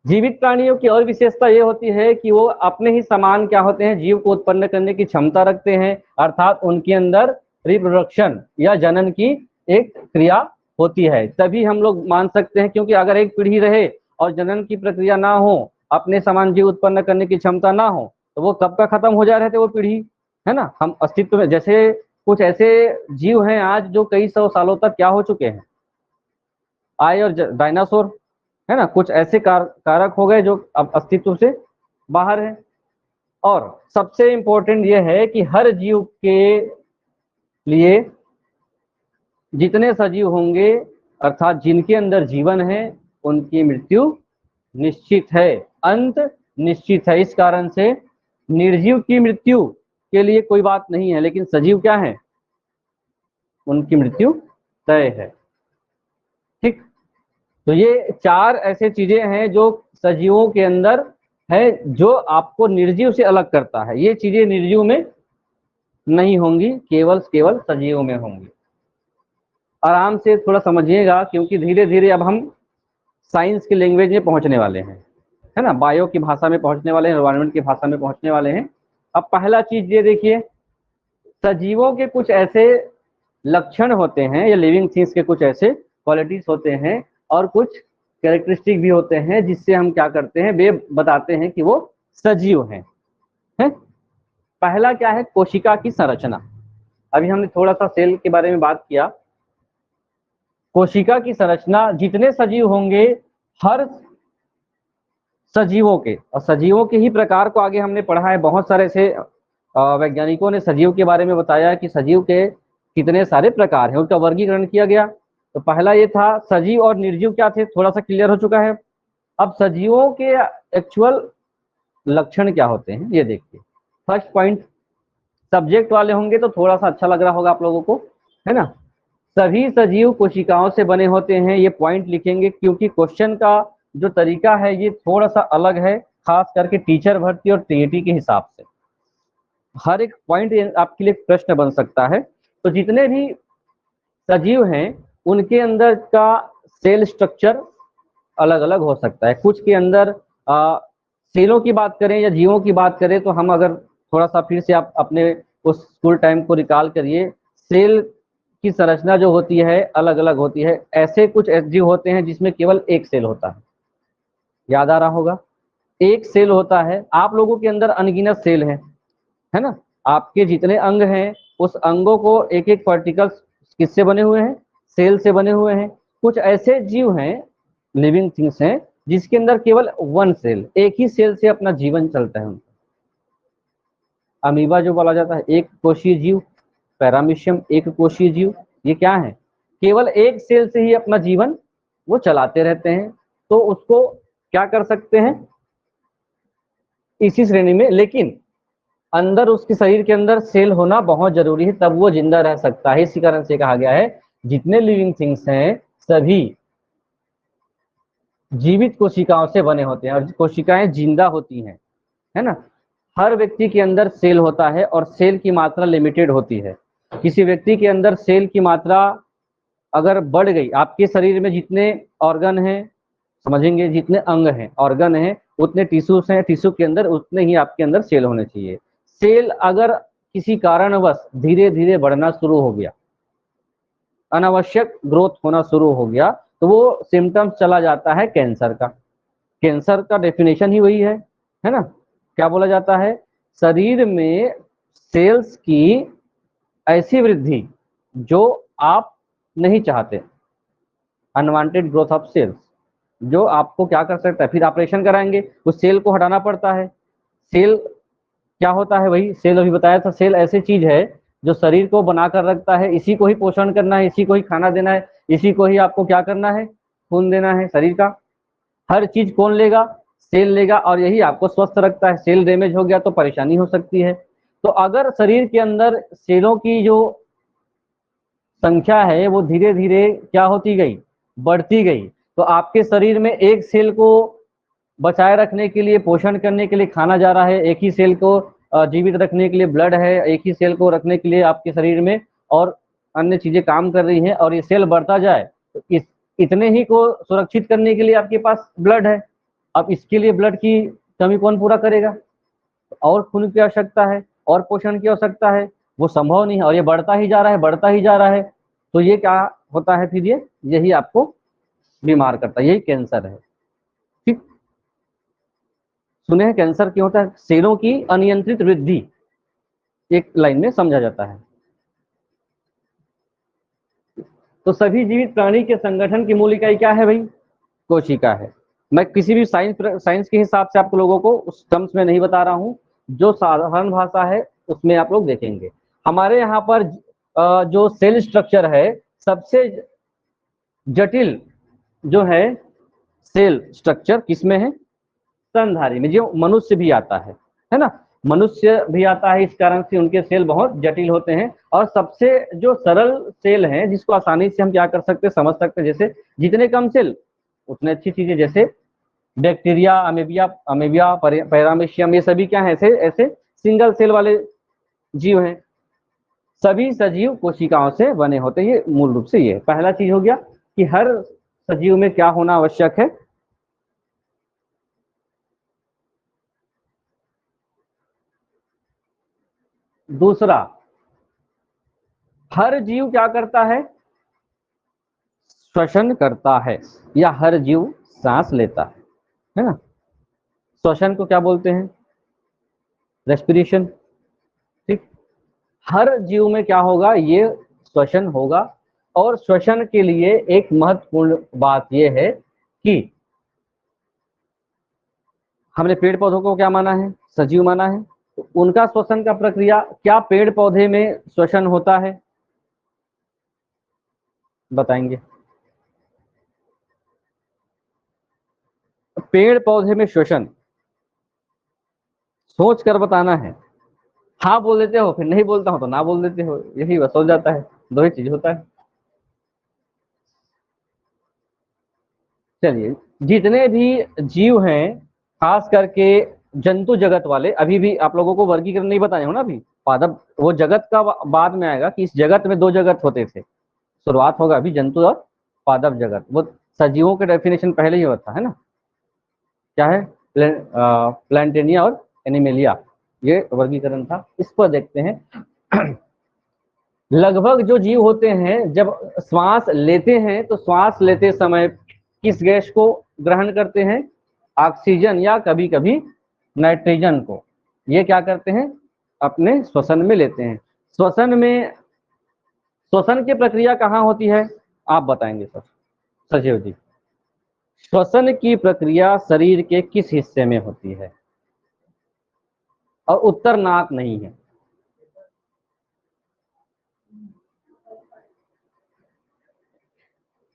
Speaker 1: जीवित प्राणियों की और विशेषता ये होती है कि वो अपने ही समान क्या होते हैं? जीव को उत्पन्न करने की क्षमता रखते हैं, अर्थात उनके अंदर रिप्रोडक्शन या जनन की एक क्रिया होती है, तभी हम लोग मान सकते हैं। क्योंकि अगर एक पीढ़ी रहे और जनन की प्रक्रिया ना हो, अपने समान जीव उत्पन्न करने की क्षमता ना हो, तो वो कब का खत्म हो जा रहे थे वो पीढ़ी, है ना। हम अस्तित्व में, जैसे कुछ ऐसे जीव हैं आज जो कई सौ सालों तक क्या हो चुके हैं, आए और डायनासोर, है ना, कुछ ऐसे कारक हो गए जो अब अस्तित्व से बाहर है। और सबसे इंपॉर्टेंट यह है कि हर जीव के लिए जितने सजीव होंगे, अर्थात जिनके अंदर जीवन है, उनकी मृत्यु निश्चित है, अंत निश्चित है। इस कारण से निर्जीव की मृत्यु के लिए कोई बात नहीं है, लेकिन सजीव क्या है, उनकी मृत्यु तय है। ठीक, तो ये चार ऐसे चीजें हैं जो सजीवों के अंदर है, जो आपको निर्जीव से अलग करता है। ये चीजें निर्जीव में नहीं होंगी, केवल केवल सजीवों में होंगी। आराम से थोड़ा समझिएगा, क्योंकि धीरे धीरे अब हम साइंस की लैंग्वेज में पहुंचने वाले हैं, है ना, बायो की भाषा में पहुंचने वाले हैं, एनवायरनमेंट की भाषा में पहुंचने वाले हैं। अब पहला चीज ये देखिए, सजीवों के कुछ ऐसे लक्षण होते हैं, या लिविंग थिंग्स के कुछ ऐसे क्वालिटीज होते हैं और कुछ कैरेक्टरिस्टिक भी होते हैं, जिससे हम क्या करते हैं, वे बताते हैं कि वो सजीव हैं, है? पहला क्या है, कोशिका की संरचना। अभी हमने थोड़ा सा सेल के बारे में बात किया। कोशिका की संरचना, जितने सजीव होंगे, हर सजीवों के, और सजीवों के ही प्रकार को आगे हमने पढ़ा है। बहुत सारे ऐसे वैज्ञानिकों ने सजीव के बारे में बताया कि सजीव के कितने सारे प्रकार हैं, उनका वर्गीकरण किया गया। तो पहला ये था, सजीव और निर्जीव क्या थे, थोड़ा सा क्लियर हो चुका है। अब सजीवों के एक्चुअल लक्षण क्या होते हैं, ये देखिए। फर्स्ट पॉइंट, सब्जेक्ट वाले होंगे तो थोड़ा सा अच्छा लग रहा होगा आप लोगों को, है ना। सभी सजीव कोशिकाओं से बने होते हैं, ये पॉइंट लिखेंगे, क्योंकि क्वेश्चन का जो तरीका है ये थोड़ा सा अलग है, खास करके टीचर भर्ती और टीईटी के हिसाब से। हर एक पॉइंट आपके लिए प्रश्न बन सकता है। तो जितने भी सजीव हैं, उनके अंदर का सेल स्ट्रक्चर अलग अलग हो सकता है। कुछ के अंदर सेलों की बात करें या जीवों की बात करें, तो हम अगर थोड़ा सा फिर से आप अपने उस स्कूल टाइम को रिकॉल करिए, सेल की संरचना जो होती है अलग अलग होती है। ऐसे कुछ जीव होते हैं जिसमें केवल एक सेल होता है, याद आ रहा होगा, एक सेल होता है। आप लोगों के अंदर अनगिनत सेल है ना। आपके जितने अंग हैं, उस अंगों को एक एक पार्टिकल्स किससे बने हुए हैं, सेल से बने हुए हैं। कुछ ऐसे जीव हैं, लिविंग थिंग्स हैं, जिसके अंदर केवल वन सेल, एक ही सेल से अपना जीवन चलता है उनका। अमीबा जो बोला जाता है, एक कोशीय जीव। पैरामीशियम, एक कोशीय जीव। ये क्या है, केवल एक सेल से ही अपना जीवन वो चलाते रहते हैं। तो उसको क्या कर सकते हैं, इसी श्रेणी में। लेकिन अंदर उसके शरीर के अंदर सेल होना बहुत जरूरी है, तब वो जिंदा रह सकता है। इसी कारण से कहा गया है, जितने लिविंग थिंग्स हैं सभी जीवित कोशिकाओं से बने होते हैं, और कोशिकाएं जिंदा होती हैं, है ना। हर व्यक्ति के अंदर सेल होता है, और सेल की मात्रा लिमिटेड होती है। किसी व्यक्ति के अंदर सेल की मात्रा अगर बढ़ गई, आपके शरीर में जितने ऑर्गन हैं, समझेंगे, जितने अंग हैं, ऑर्गन हैं, उतने टिश्यूज हैं, टिश्यू के अंदर उतने ही आपके अंदर सेल होने चाहिए। सेल अगर किसी कारणवश धीरे धीरे बढ़ना शुरू हो गया, अनावश्यक ग्रोथ होना शुरू हो गया, तो वो सिम्टम्स चला जाता है कैंसर का। कैंसर का डेफिनेशन ही वही है ना। क्या बोला जाता है, शरीर में सेल्स की ऐसी वृद्धि जो आप नहीं चाहते, अनवांटेड ग्रोथ ऑफ सेल्स, जो आपको क्या कर सकता है, फिर ऑपरेशन कराएंगे, उस सेल को हटाना पड़ता है। सेल क्या होता है, वही सेल अभी बताया था। सेल ऐसी चीज है जो शरीर को बनाकर रखता है, इसी को ही पोषण करना है, इसी को ही खाना देना है, इसी को ही आपको क्या करना है, खून देना है शरीर का। हर चीज कौन लेगा, सेल लेगा, और यही आपको स्वस्थ रखता है। सेल डैमेज हो गया तो परेशानी हो सकती है। तो अगर शरीर के अंदर सेलों की जो संख्या है वो धीरे धीरे क्या होती गई, बढ़ती गई, तो आपके शरीर में एक सेल को बचाए रखने के लिए, पोषण करने के लिए खाना जा रहा है, एक ही सेल को जीवित रखने के लिए ब्लड है, एक ही सेल को रखने के लिए आपके शरीर में और अन्य चीजें काम कर रही हैं, और ये सेल बढ़ता जाए तो इतने ही को सुरक्षित करने के लिए आपके पास ब्लड है। अब इसके लिए ब्लड की कमी कौन पूरा करेगा, और खून की आवश्यकता है, और पोषण की आवश्यकता है। वो संभव नहीं है, और ये बढ़ता ही जा रहा है, बढ़ता ही जा रहा है, तो ये क्या होता है फिर, ये यही आपको बीमार करता है, यही कैंसर है। ठीक, सुने हैं कैंसर क्यों होता है? सेलों की अनियंत्रित वृद्धि, एक लाइन में समझा जाता है। तो सभी जीवित प्राणी के संगठन की मूल इकाई क्या है भाई? कोशिका है। मैं किसी भी साइंस के हिसाब से आप लोगों को उस टर्म्स में नहीं बता रहा हूं, जो साधारण भाषा है उसमें आप लोग देखेंगे। हमारे यहाँ पर जो सेल स्ट्रक्चर है, सबसे जटिल जो है सेल स्ट्रक्चर किसमें है? स्तनधारी में, जो मनुष्य भी आता है ना, मनुष्य भी आता है, इस कारण से उनके सेल बहुत जटिल होते हैं। और सबसे जो सरल सेल हैं, जिसको आसानी से हम क्या कर सकते हैं, समझ सकते हैं, जैसे जितने कम सेल उतने अच्छी चीजें, जैसे बैक्टीरिया, अमेबिया, पैरामीशियम, ये सभी क्या है, ऐसे ऐसे सिंगल सेल वाले जीव हैं। सभी सजीव कोशिकाओं से बने होते हैं। ये मूल रूप से ये पहला चीज हो गया कि हर सजीव में क्या होना आवश्यक है। दूसरा, हर जीव क्या करता है? श्वसन करता है, या हर जीव सांस लेता है ना। श्वसन को क्या बोलते हैं? रेस्पिरेशन। ठीक, हर जीव में क्या होगा? ये श्वसन होगा। और श्वसन के लिए एक महत्वपूर्ण बात यह है कि हमने पेड़ पौधों को क्या माना है? सजीव माना है। तो उनका श्वसन का प्रक्रिया, क्या पेड़ पौधे में श्वसन होता है? बताएंगे। पेड़ पौधे में श्वसन, सोच कर बताना है। हाँ बोल देते हो, फिर नहीं बोलता हूं तो ना बोल देते हो, यही बस हो जाता है, दो ही चीज होता है। चलिए, जितने भी जीव हैं, खास करके जंतु जगत वाले, अभी भी आप लोगों को वर्गीकरण नहीं बताए हो ना अभी, पादप वो जगत का बाद में आएगा कि इस जगत में दो जगत होते थे। शुरुआत होगा अभी जंतु और पादप जगत, वो सजीवों के डेफिनेशन पहले ही होता है ना। क्या है? प्लांटेनिया और एनिमेलिया, ये वर्गीकरण था। इस पर देखते हैं। लगभग जो जीव होते हैं, जब श्वास लेते हैं तो श्वास लेते समय किस गैस को ग्रहण करते हैं? ऑक्सीजन, या कभी कभी नाइट्रोजन को। ये क्या करते हैं? अपने श्वसन में लेते हैं। श्वसन में, श्वसन की प्रक्रिया कहाँ होती है? आप बताएंगे सर, सचिव जी। श्वसन की प्रक्रिया शरीर के किस हिस्से में होती है? और उत्तर नाक नहीं है।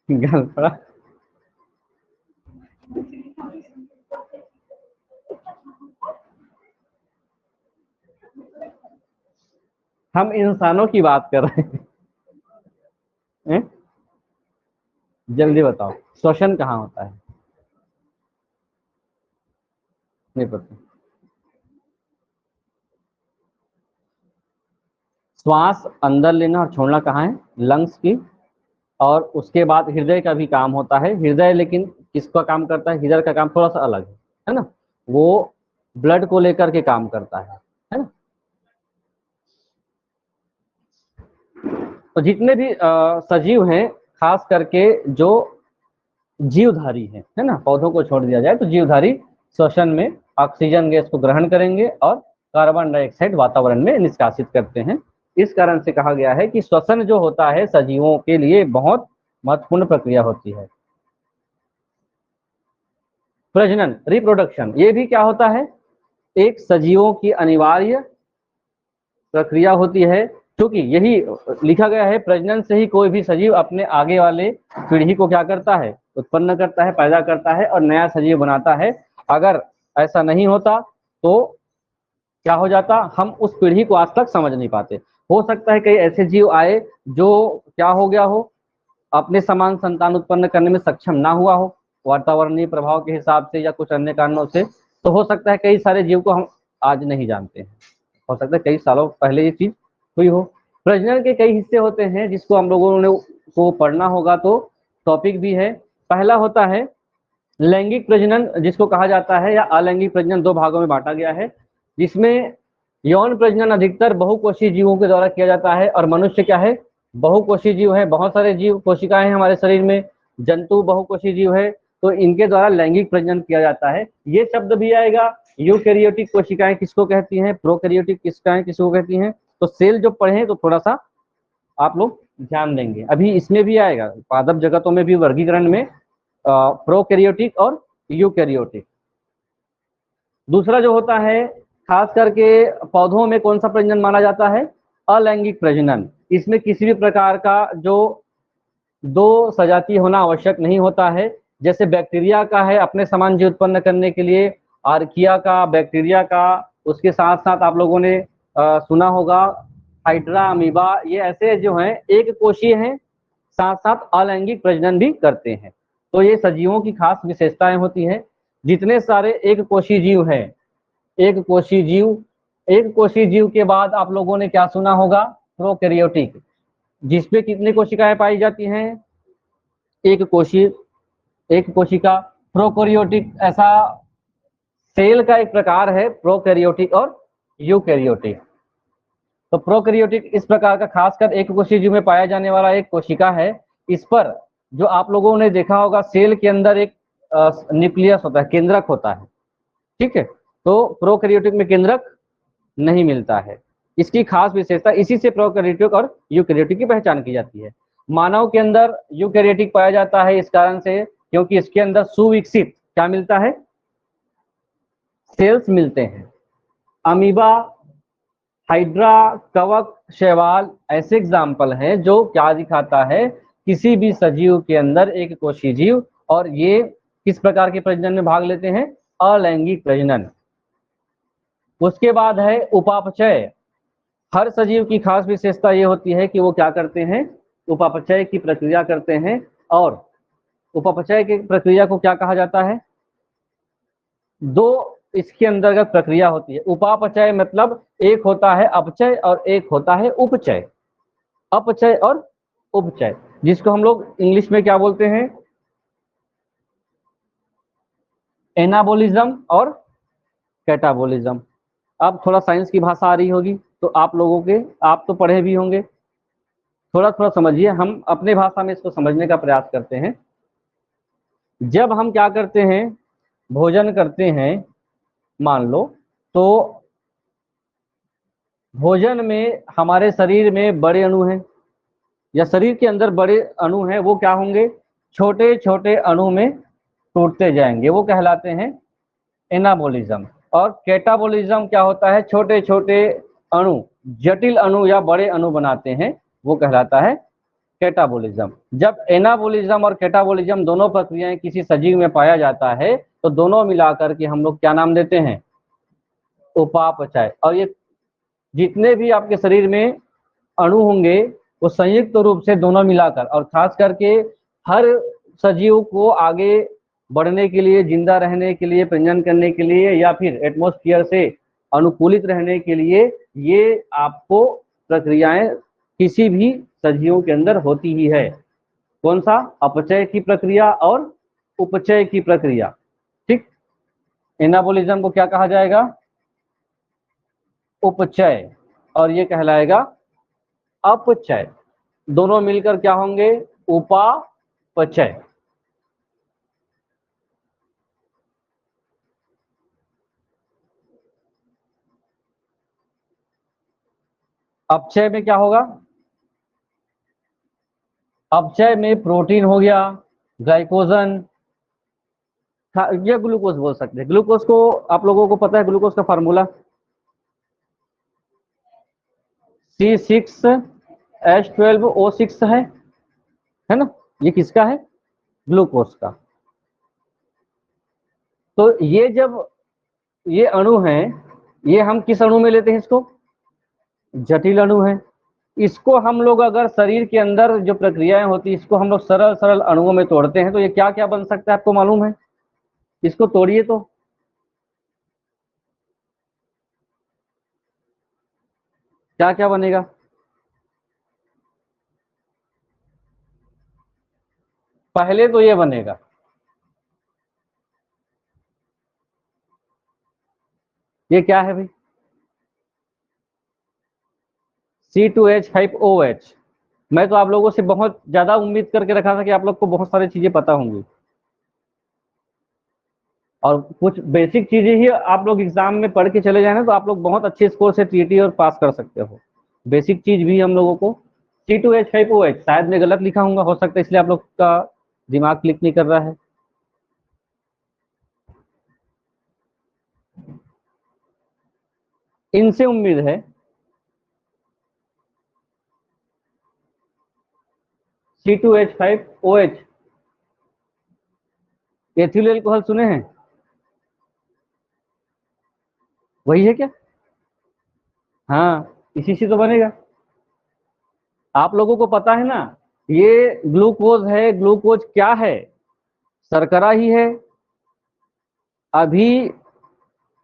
Speaker 1: गल पड़ा। हम इंसानों की बात कर रहे हैं। जल्दी बताओ, श्वसन कहाँ होता है? नहीं पता। श्वास अंदर लेना और छोड़ना कहाँ है? लंग्स की। और उसके बाद हृदय का भी काम होता है। हृदय लेकिन किसका काम करता है? हृदय का काम थोड़ा सा अलग है ना, वो ब्लड को लेकर के काम करता है ना। तो जितने भी सजीव हैं, खास करके जो जीवधारी है ना, पौधों को छोड़ दिया जाए तो जीवधारी श्वसन में ऑक्सीजन गैस को ग्रहण करेंगे और कार्बन डाइऑक्साइड वातावरण में निष्कासित करते हैं। इस कारण से कहा गया है कि श्वसन जो होता है सजीवों के लिए बहुत महत्वपूर्ण प्रक्रिया होती है। प्रजनन, रिप्रोडक्शन, ये भी क्या होता है? एक सजीवों की अनिवार्य प्रक्रिया होती है, क्योंकि यही लिखा गया है, प्रजनन से ही कोई भी सजीव अपने आगे वाले पीढ़ी को क्या करता है? उत्पन्न करता है, पैदा करता है और नया सजीव बनाता है। अगर ऐसा नहीं होता तो क्या हो जाता? हम उस पीढ़ी को आज तक समझ नहीं पाते। हो सकता है कई ऐसे जीव आए जो क्या हो गया हो, अपने समान संतान उत्पन्न करने में सक्षम ना हुआ हो, वातावरणीय प्रभाव के हिसाब से या कुछ अन्य कारणों से। तो हो सकता है कई सारे जीव को हम आज नहीं जानते हैं, हो सकता है कई सालों पहले ये चीज हुई हो। प्रजनन के कई हिस्से होते हैं जिसको हम लोगों ने को पढ़ना होगा, तो टॉपिक भी है। पहला होता है लैंगिक प्रजनन, जिसको कहा जाता है, या अलैंगिक प्रजनन, दो भागों में बांटा गया है, जिसमें यौन प्रजनन अधिकतर बहुकोषीय जीवों के द्वारा किया जाता है, और मनुष्य क्या है, बहुकोषीय जीव है। बहुत सारे जीव कोशिकाएं हैं हमारे शरीर में, जंतु बहुकोषीय जीव है, तो इनके द्वारा लैंगिक प्रजनन किया जाता है। ये शब्द भी आएगा। यूकैरियोटिक कोशिकाएं किसको कहती हैं, प्रोकैरियोटिक कोशिकाएं किसको कहती हैं। तो सेल जो पढ़े तो थोड़ा सा आप लोग ध्यान देंगे। अभी इसमें भी आएगा, पादप जगतों में भी वर्गीकरण में प्रोकैरियोटिक और यूकैरियोटिक। दूसरा जो होता है, खास करके पौधों में कौन सा प्रजनन माना जाता है, अलैंगिक प्रजनन। इसमें किसी भी प्रकार का जो दो सजातीय होना आवश्यक नहीं होता है। जैसे बैक्टीरिया का है अपने समान जीव उत्पन्न करने के लिए, आर्किया का, बैक्टीरिया का, उसके साथ साथ आप लोगों ने सुना होगा हाइड्रा, अमीबा, ये ऐसे जो हैं एक कोशीय हैं, साथ साथ अलैंगिक प्रजनन भी करते हैं। तो ये सजीवों की खास विशेषताएं होती हैं। जितने सारे एक कोशीय जीव हैं, एक कोशीय जीव, एक कोशीय जीव के बाद आप लोगों ने क्या सुना होगा, प्रोकैरियोटिक, जिसपे कितनी कोशिकाएं पाई जाती हैं, एक कोशीय, एक कोशिका। प्रोकैरियोटिक ऐसा सेल का एक प्रकार है, प्रोकैरियोटिक और यूकैरियोटिक। तो प्रोकैरियोटिक इस प्रकार का खासकर एक कोशीय जीव में पाया जाने वाला एक कोशिका है। इस पर जो आप लोगों ने देखा होगा, सेल के अंदर एक न्यूक्लियस होता है, केंद्रक होता है, ठीक है। तो प्रोकैरियोटिक में केंद्रक नहीं मिलता है। इसकी खास विशेषता, इसी से प्रोकैरियोटिक और यूकैरियोटिक की पहचान की जाती है। मानव के अंदर यूकैरियोटिक पाया जाता है इस कारण से क्योंकि इसके अंदर सुविकसित क्या मिलता है, सेल्स मिलते हैं। अमीबा, हाइड्रा, कवक, शैवाल ऐसे एग्जाम्पल हैं जो क्या दिखाता है, किसी भी सजीव के अंदर एक कोशीय जीव, और ये किस प्रकार के प्रजनन में भाग लेते हैं, अलैंगिक प्रजनन। उसके बाद है उपापचय। हर सजीव की खास विशेषता ये होती है कि वो क्या करते हैं, उपापचय की प्रक्रिया करते हैं। और उपापचय की प्रक्रिया को क्या कहा जाता है, दो इसके अंतर्गत प्रक्रिया होती है। उपापचय मतलब एक होता है अपचय और एक होता है उपचय। अपचय और उपचय, जिसको हम लोग इंग्लिश में क्या बोलते हैं, एनाबोलिज्म और कैटाबोलिज्म। अब थोड़ा साइंस की भाषा आ रही होगी तो आप लोगों के, आप तो पढ़े भी होंगे, थोड़ा थोड़ा समझिए, हम अपने भाषा में इसको समझने का प्रयास करते हैं। जब हम क्या करते हैं, भोजन करते हैं, मान लो, तो भोजन में हमारे शरीर में बड़े अणु हैं, या शरीर के अंदर बड़े अणु हैं, वो क्या होंगे, छोटे छोटे अणु में टूटते जाएंगे, वो कहलाते हैं एनाबोलिज्म। और कैटाबोलिज्म क्या होता है, छोटे छोटे अणु, जटिल अणु या बड़े अणु बनाते हैं, वो कहलाता है कैटाबोलिज्म। जब एनाबोलिज्म और कैटाबोलिज्म दोनों प्रक्रियाएं किसी सजीव में पाया जाता है तो दोनों मिलाकर के हम लोग क्या नाम देते हैं, उपापचय। और ये जितने भी आपके शरीर में अणु होंगे वो संयुक्त रूप से दोनों मिलाकर, और खास करके हर सजीव को आगे बढ़ने के लिए, जिंदा रहने के लिए, प्रजनन करने के लिए, या फिर एटमॉस्फेयर से अनुकूलित रहने के लिए, ये आपको प्रक्रियाएं किसी भी सजीवों के अंदर होती ही है। कौन सा, अपचय की प्रक्रिया और उपचय की प्रक्रिया, ठीक। एनाबोलिज्म को क्या कहा जाएगा, उपचय, और ये कहलाएगा अपचय। दोनों मिलकर क्या होंगे, उपापचय। अपचय में क्या होगा, अपचय में प्रोटीन हो गया, ग्लाइकोजन, या ग्लूकोज बोल सकते हैं। ग्लूकोज को आप लोगों को पता है, ग्लूकोज का फार्मूला C6H12O6 है ना। ये किसका है, ग्लूकोज का। तो ये जब ये अणु हैं, ये हम किस अणु में लेते हैं इसको, जटिल अणु है। इसको हम लोग अगर शरीर के अंदर जो प्रक्रियाएं होती है, इसको हम लोग सरल सरल अणुओं में तोड़ते हैं तो ये क्या क्या बन सकता है, आपको मालूम है, इसको तोड़िए तो क्या क्या बनेगा, पहले तो ये बनेगा, ये क्या है भाई, C2H5OH। मैं तो आप लोगों से बहुत ज्यादा उम्मीद करके रखा था कि आप लोग को बहुत सारी चीजें पता होंगी, और कुछ बेसिक चीजें ही आप लोग एग्जाम में पढ़ के चले जाए ना तो आप लोग बहुत अच्छे स्कोर से TT और पास कर सकते हो। बेसिक चीज भी हम लोगों को C2H5OH, शायद मैं गलत लिखा हूँ, हो सकता है इसलिए आप लोग का दिमाग क्लिक नहीं कर रहा है। इनसे उम्मीद है C2H5OH, एथिल एल्कोहल सुने हैं? वही है क्या? हाँ, इसी से तो बनेगा। आप लोगों को पता है ना, ये ग्लूकोज है। ग्लूकोज क्या है? शर्करा ही है। अभी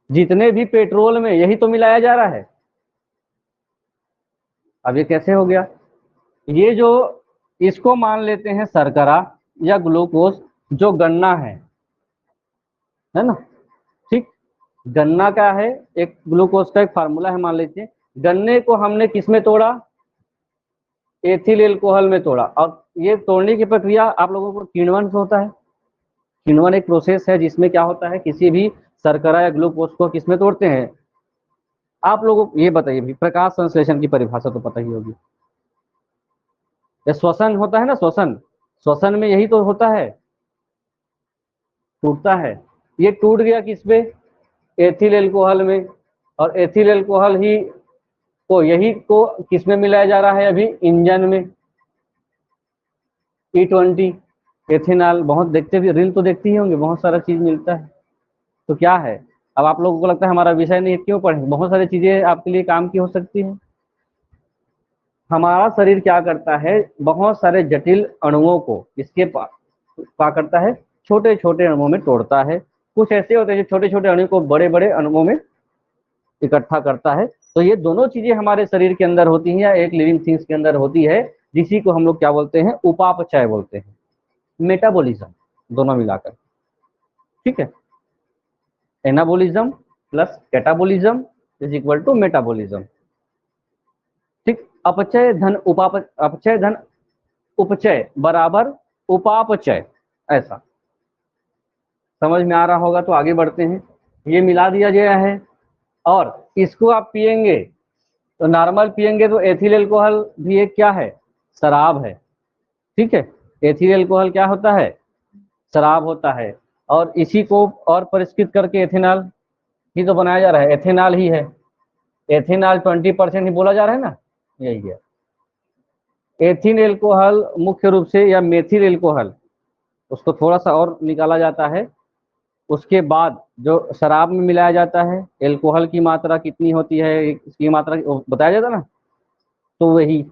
Speaker 1: जितने भी पेट्रोल में यही तो मिलाया जा रहा है। अब ये कैसे हो गया? ये जो इसको मान लेते हैं शर्करा या ग्लूकोज, जो गन्ना है ना? ठीक, गन्ना का है, एक ग्लूकोज का एक फार्मूला है, मान लीजिए। गन्ने को हमने किस में तोड़ा? एथिल एल्कोहल में तोड़ा। और ये तोड़ने की प्रक्रिया आप लोगों को किण्वन से होता है। किण्वन एक प्रोसेस है जिसमें क्या होता है, किसी भी शर्करा या ग्लूकोज को किस में तोड़ते हैं? आप लोगों को ये बताइए भी, प्रकाश संश्लेषण की परिभाषा तो पता ही होगी। ये श्वसन होता है ना, श्वसन। श्वसन में यही तो होता है, टूटता है। ये टूट गया किस पे? एथिल एल्कोहल में। और एथिल एल्कोहल ही को, यही को किस में मिलाया जा रहा है अभी? इंजन में। E20 एथेनॉल, बहुत देखते भी, रील तो देखती ही होंगे, बहुत सारा चीज मिलता है। तो क्या है, अब आप लोगों को लगता है हमारा विषय नहीं, क्यों पढ़े? बहुत सारी चीजें आपके लिए काम की हो सकती है। हमारा शरीर क्या करता है, बहुत सारे जटिल अणुओं को इसके क्या करता है, छोटे छोटे अणुओं में तोड़ता है। कुछ ऐसे होते हैं जो छोटे छोटे अणु को बड़े बड़े अणुओं में इकट्ठा करता है। तो ये दोनों चीजें हमारे शरीर के अंदर होती हैं या एक लिविंग थिंग्स के अंदर होती है, जिसी को हम लोग क्या बोलते हैं? उपापचय बोलते हैं, मेटाबॉलिज्म, दोनों मिलाकर। ठीक है, anabolism plus catabolism is equal to metabolism. ठीक, अपचय धन अपचय धन उपचय बराबर उपापचय, ऐसा समझ में आ रहा होगा। तो आगे बढ़ते हैं। ये मिला दिया गया है, और इसको आप पिएंगे तो नॉर्मल पिएंगे तो एथिल एल्कोहल भी एक क्या है? शराब है। ठीक है, एथिल एल्कोहल क्या होता है? शराब होता है। और इसी को और परिष्कृत करके एथेनॉल ही तो बनाया जा रहा है, एथेनॉल ही है। एथेनॉल 20% ही बोला जा रहा है ना, यही है। एथिल एल्कोहल मुख्य रूप से, या मेथिल एल्कोहल, उसको थोड़ा सा और निकाला जाता है। उसके बाद जो शराब में मिलाया जाता है, एल्कोहल की मात्रा कितनी होती है, इसकी मात्रा बताया जाता है ना। तो वही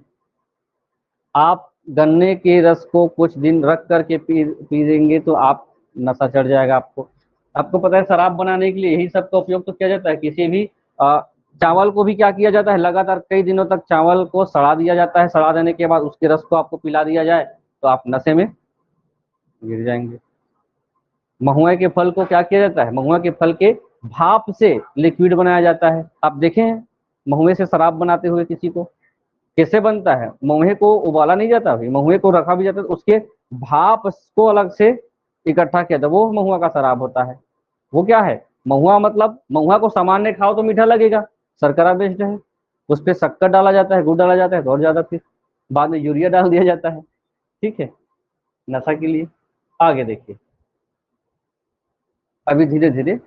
Speaker 1: आप गन्ने के रस को कुछ दिन रख करके पी देंगे तो आप नशा चढ़ जाएगा आपको। आपको पता है शराब बनाने के लिए यही सब का उपयोग तो किया जाता है। किसी भी चावल को भी क्या किया जाता है, लगातार कई दिनों तक चावल को सड़ा दिया जाता है। सड़ा देने के बाद उसके रस को आपको पिला दिया जाए तो आप नशे में गिर जाएंगे। महुआ के फल को क्या किया जाता है, महुआ के फल के भाप से लिक्विड बनाया जाता है। आप देखें हैं महुए से शराब बनाते हुए किसी को? कैसे बनता है? महुए को उबाला नहीं जाता, अभी महुए को रखा भी जाता है, उसके भाप को अलग से इकट्ठा किया जाता है, वो महुआ का शराब होता है। वो क्या है? महुआ मतलब, महुआ को सामान्य खाओ तो मीठा लगेगा, शर्करा बेस्ड है। उस पर शक्कर डाला जाता है, गुड़ डाला जाता है तो और ज्यादा, फिर बाद में यूरिया डाल दिया जाता है। ठीक है, नशा के लिए। आगे देखिए, अभी धीरे धीरे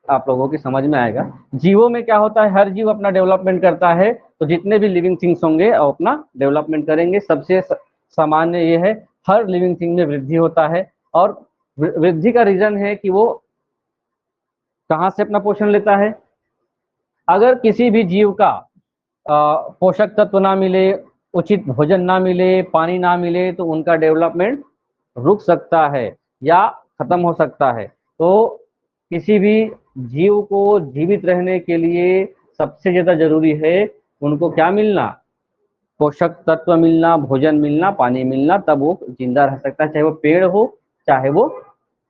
Speaker 1: आप लोगों की समझ में आएगा। जीवों में क्या होता है, हर जीव अपना डेवलपमेंट करता है। तो जितने भी लिविंग थिंग्स होंगे वो अपना डेवलपमेंट करेंगे। सबसे सामान्य ये है, हर लिविंग थिंग में वृद्धि होता है। और वृद्धि का रीजन है कि वो कहाँ से अपना पोषण लेता है। अगर किसी भी जीव का पोषक तत्व ना मिले, उचित भोजन ना मिले, पानी ना मिले, तो उनका डेवलपमेंट रुक सकता है या खत्म हो सकता है। तो किसी भी जीव को जीवित रहने के लिए सबसे ज्यादा जरूरी है उनको क्या मिलना? पोषक तत्व मिलना, भोजन मिलना, पानी मिलना, तब वो जिंदा रह सकता है। चाहे वो पेड़ हो, चाहे वो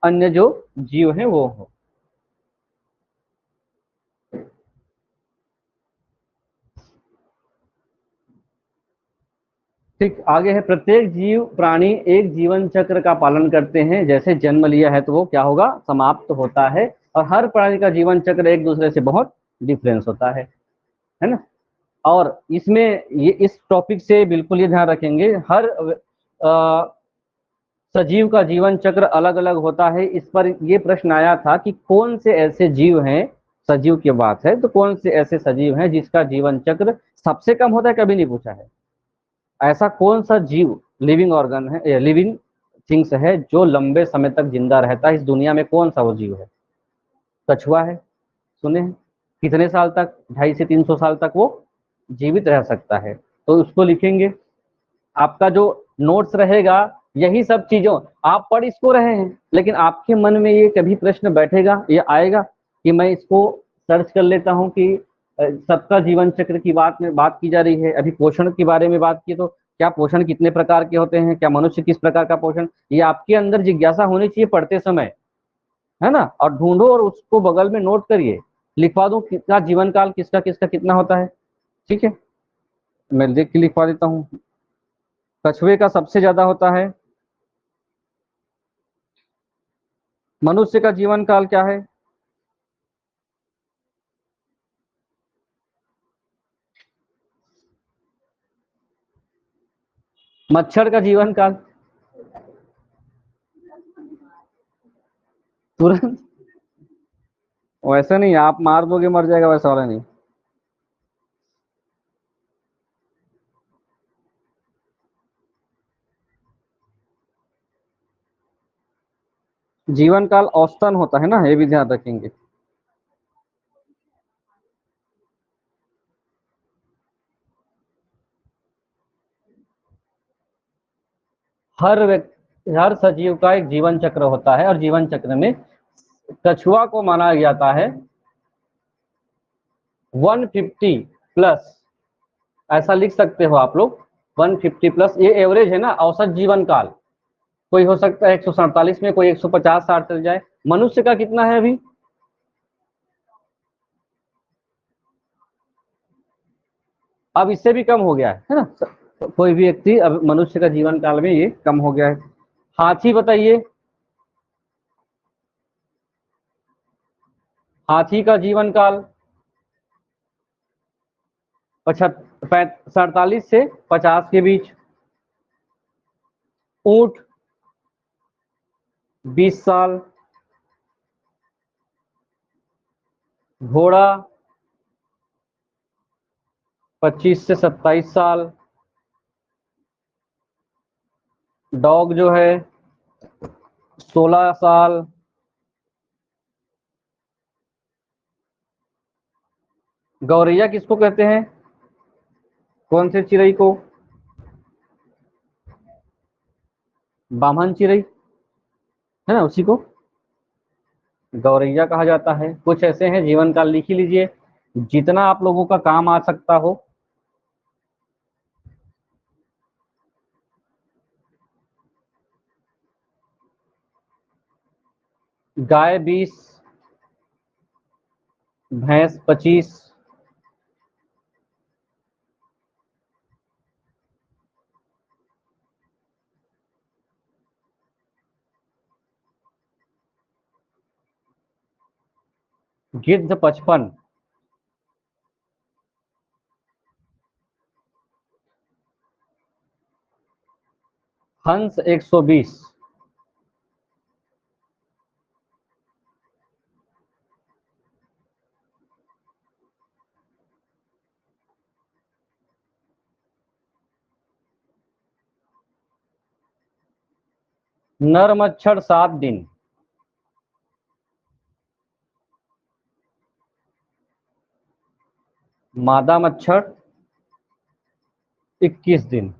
Speaker 1: अन्य जो जीव है वो हो। ठीक, आगे है, प्रत्येक जीव प्राणी एक जीवन चक्र का पालन करते हैं। जैसे जन्म लिया है तो वो क्या होगा, समाप्त होता है। और हर प्राणी का जीवन चक्र एक दूसरे से बहुत डिफरेंस होता है ना। और इसमें ये इस टॉपिक से बिल्कुल ये ध्यान रखेंगे, हर सजीव का जीवन चक्र अलग अलग होता है। इस पर ये प्रश्न आया था कि कौन से ऐसे जीव हैं, सजीव की बात है तो कौन से ऐसे सजीव हैं जिसका जीवन चक्र सबसे कम होता है, कभी नहीं पूछा है। ऐसा कौन सा जीव लिविंग ऑर्गन है, लिविंग थिंग्स है जो लंबे समय तक जिंदा रहता है, इस दुनिया में कौन सा वो जीव है? कछुआ है, सुने हैं? कितने साल तक, 250 से 300 साल तक वो जीवित रह सकता है। तो उसको लिखेंगे। आपका जो नोट्स रहेगा, यही सब चीजों आप पढ़ इसको रहे हैं, लेकिन आपके मन में ये कभी प्रश्न बैठेगा, ये आएगा कि मैं इसको सर्च कर लेता हूँ कि सबका जीवन चक्र की बात की जा रही है। अभी पोषण के बारे में बात की, तो क्या पोषण कितने प्रकार के होते हैं, क्या मनुष्य किस प्रकार का पोषण, ये आपके अंदर जिज्ञासा होनी चाहिए पढ़ते समय, है ना। और ढूंढो और उसको बगल में नोट करिए, लिखवा दो कितना जीवन काल किसका किसका कितना होता है। ठीक है, मैं देख के लिखवा देता हूँ। कछुए का सबसे ज्यादा होता है। मनुष्य का जीवन काल क्या है? मच्छर का जीवन काल तुरंत, वैसा नहीं आप मार दोगे मर जाएगा, वैसा वाला नहीं। जीवन काल औसतन होता है ना, ये भी ध्यान रखेंगे। हर सजीव का एक जीवन चक्र होता है, और जीवन चक्र में कछुआ को माना जाता है 150 प्लस, ऐसा लिख सकते हो आप लोग। 150 प्लस ये एवरेज है ना, औसत जीवन काल। कोई हो सकता है 147 में, कोई 150 साल चल जाए। मनुष्य का कितना है अभी? अब इससे भी कम हो गया है ना। कोई भी व्यक्ति अब मनुष्य का जीवन काल में ये कम हो गया है। हाथी बताइए, हाथी का जीवन काल 47 से 50 के बीच। ऊंट 20 साल। घोड़ा 25 से 27 साल। डॉग जो है 16 साल। गौरैया किसको कहते हैं, कौन से चिड़ै को? बामन चिड़ै, है ना, उसी को गौरैया कहा जाता है। कुछ ऐसे हैं जीवन काल, लिख ही लीजिए जितना आप लोगों का काम आ सकता हो। गाय 20, भैंस 25। गिद्ध 55। हंस 120। नर मच्छर 7 दिन। मादा मच्छर 21 दिन।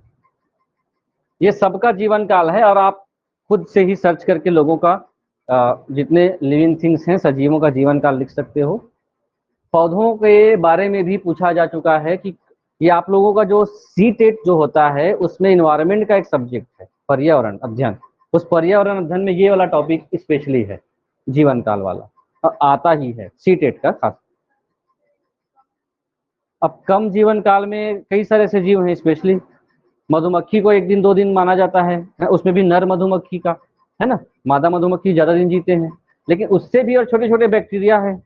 Speaker 1: ये सबका जीवन काल है, और आप खुद से ही सर्च करके लोगों का जितने लिविंग थिंग्स हैं सजीवों का जीवन काल लिख सकते हो। पौधों के बारे में भी पूछा जा चुका है कि ये आप लोगों का जो सी टेट जो होता है उसमें इन्वायरमेंट का एक सब्जेक्ट है, पर्यावरण अध्ययन। उस पर्यावरण अध्ययन में ये वाला टॉपिक स्पेशली है, जीवन काल वाला, और आता ही है सी टेट का खास। अब कम जीवन काल में कई सारे ऐसे जीव हैं स्पेशली, मधुमक्खी को 1 दिन 2 दिन माना जाता है, उसमें भी नर मधुमक्खी का, है ना। मादा मधुमक्खी ज्यादा दिन जीते हैं, लेकिन उससे भी और छोटे छोटे बैक्टीरिया है,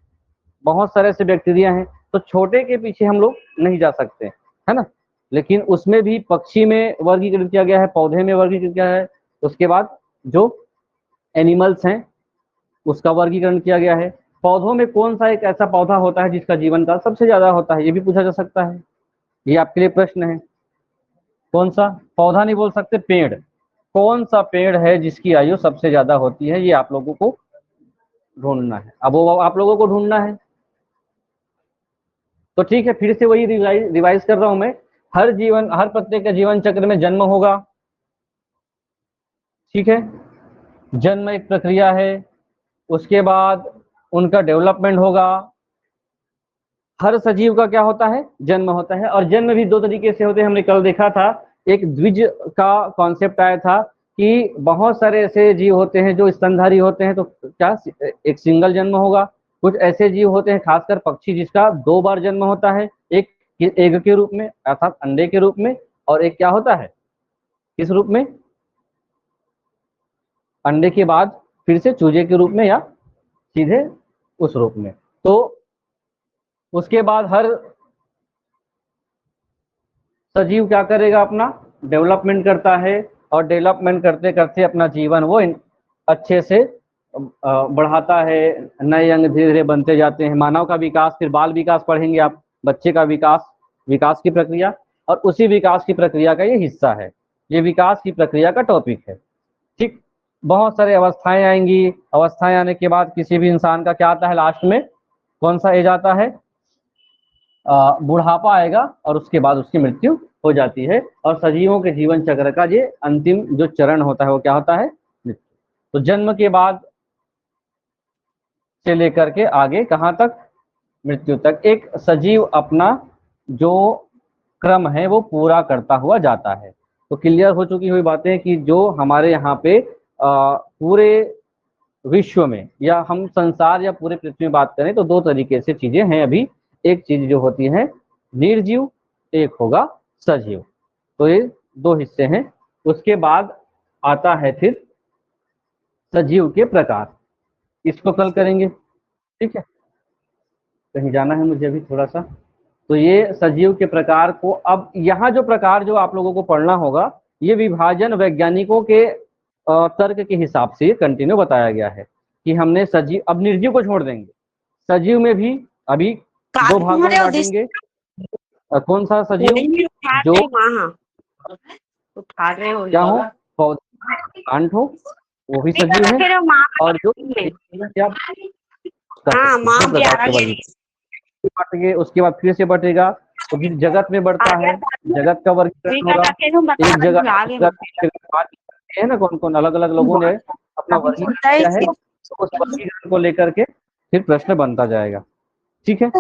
Speaker 1: बहुत सारे ऐसे बैक्टीरिया हैं, तो छोटे के पीछे हम लोग नहीं जा सकते, है ना। लेकिन उसमें भी पक्षी में वर्गीकृत किया गया है, पौधे में वर्गीकृत किया है, उसके बाद जो एनिमल्स हैं उसका वर्गीकरण किया गया है। पौधों में कौन सा एक ऐसा पौधा होता है जिसका जीवन काल सबसे ज्यादा होता है, ये भी पूछा जा सकता है, ये आपके लिए प्रश्न है। कौन सा पौधा नहीं बोल सकते, पेड़, कौन सा पेड़ है जिसकी आयु सबसे ज्यादा होती है, ये आप लोगों को ढूंढना है। अब वो आप लोगों को ढूंढना है, तो ठीक है, फिर से वही रिवाइज कर रहा हूं मैं। हर प्रत्येक का जीवन चक्र में जन्म होगा, ठीक है, जन्म एक प्रक्रिया है, उसके बाद उनका डेवलपमेंट होगा। हर सजीव का क्या होता है, जन्म होता है, और जन्म भी 2 तरीके से होते हैं, हमने कल देखा था। एक द्विज का कॉन्सेप्ट आया था कि बहुत सारे ऐसे जीव होते हैं जो स्तनधारी होते हैं, तो क्या एक सिंगल जन्म होगा। कुछ ऐसे जीव होते हैं, खासकर पक्षी, जिसका 2 बार जन्म होता है, एक एग के रूप में अर्थात अंडे के रूप में, और एक क्या होता है, किस रूप में, अंडे के बाद फिर से चूजे के रूप में या सीधे उस रूप में। तो उसके बाद हर सजीव क्या करेगा, अपना डेवलपमेंट करता है, और डेवलपमेंट करते करते अपना जीवन वो अच्छे से बढ़ाता है, नए अंग धीरे धीरे बनते जाते हैं। मानव का विकास, फिर बाल विकास पढ़ेंगे आप, बच्चे का विकास, विकास की प्रक्रिया, और उसी विकास की प्रक्रिया का ये हिस्सा है, ये विकास की प्रक्रिया का टॉपिक है, ठीक। बहुत सारे अवस्थाएं आएंगी, अवस्थाएं आने के बाद किसी भी इंसान का क्या आता है, लास्ट में कौन सा एज आता है, बुढ़ापा आएगा, और उसके बाद उसकी मृत्यु हो जाती है। और सजीवों के जीवन चक्र का ये अंतिम जो चरण होता है वो क्या होता है, मृत्यु। तो जन्म के बाद से लेकर के आगे कहाँ तक, मृत्यु तक, एक सजीव अपना जो क्रम है वो पूरा करता हुआ जाता है। तो क्लियर हो चुकी हुई बातें कि जो हमारे यहाँ पे पूरे विश्व में, या हम संसार या पूरे पृथ्वी में बात करें, तो 2 तरीके से चीजें हैं अभी। एक चीज जो होती है निर्जीव, एक होगा सजीव, तो ये 2 हिस्से हैं। उसके बाद आता है फिर सजीव के प्रकार, इसको कल करेंगे, ठीक है। कहीं जाना है मुझे अभी थोड़ा सा, तो ये सजीव के प्रकार को, अब यहाँ जो प्रकार जो आप लोगों को पढ़ना होगा, ये विभाजन वैज्ञानिकों के तर्क के हिसाब से कंटिन्यू बताया गया है कि हमने सजीव, अब निर्जीव को छोड़ देंगे, सजीव में भी अभी 2 भागों में बांटेंगे। कौन सा सजीव, जो क्या हो, प्लांट हो, वो भी सजीव है, और जो बांटेंगे, उसके बाद फिर से बटेगा, तो फिर जगत में बढ़ता है, जगत का वर्गीकरण होगा। एक जगह है ना, कौन कौन अलग अलग लोगों ने अपना वर्गीकरण किया है, तो उस वर्गीकरण को लेकर के फिर प्रश्न बनता जाएगा, ठीक है।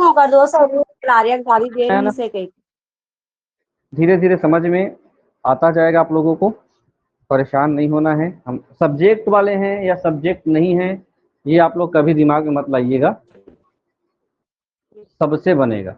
Speaker 1: धीरे धीरे समझ में आता जाएगा आप लोगों को, परेशान नहीं होना है। हम सब्जेक्ट वाले हैं या सब्जेक्ट नहीं है, ये आप लोग कभी दिमाग में मत लाइएगा, सबसे बनेगा।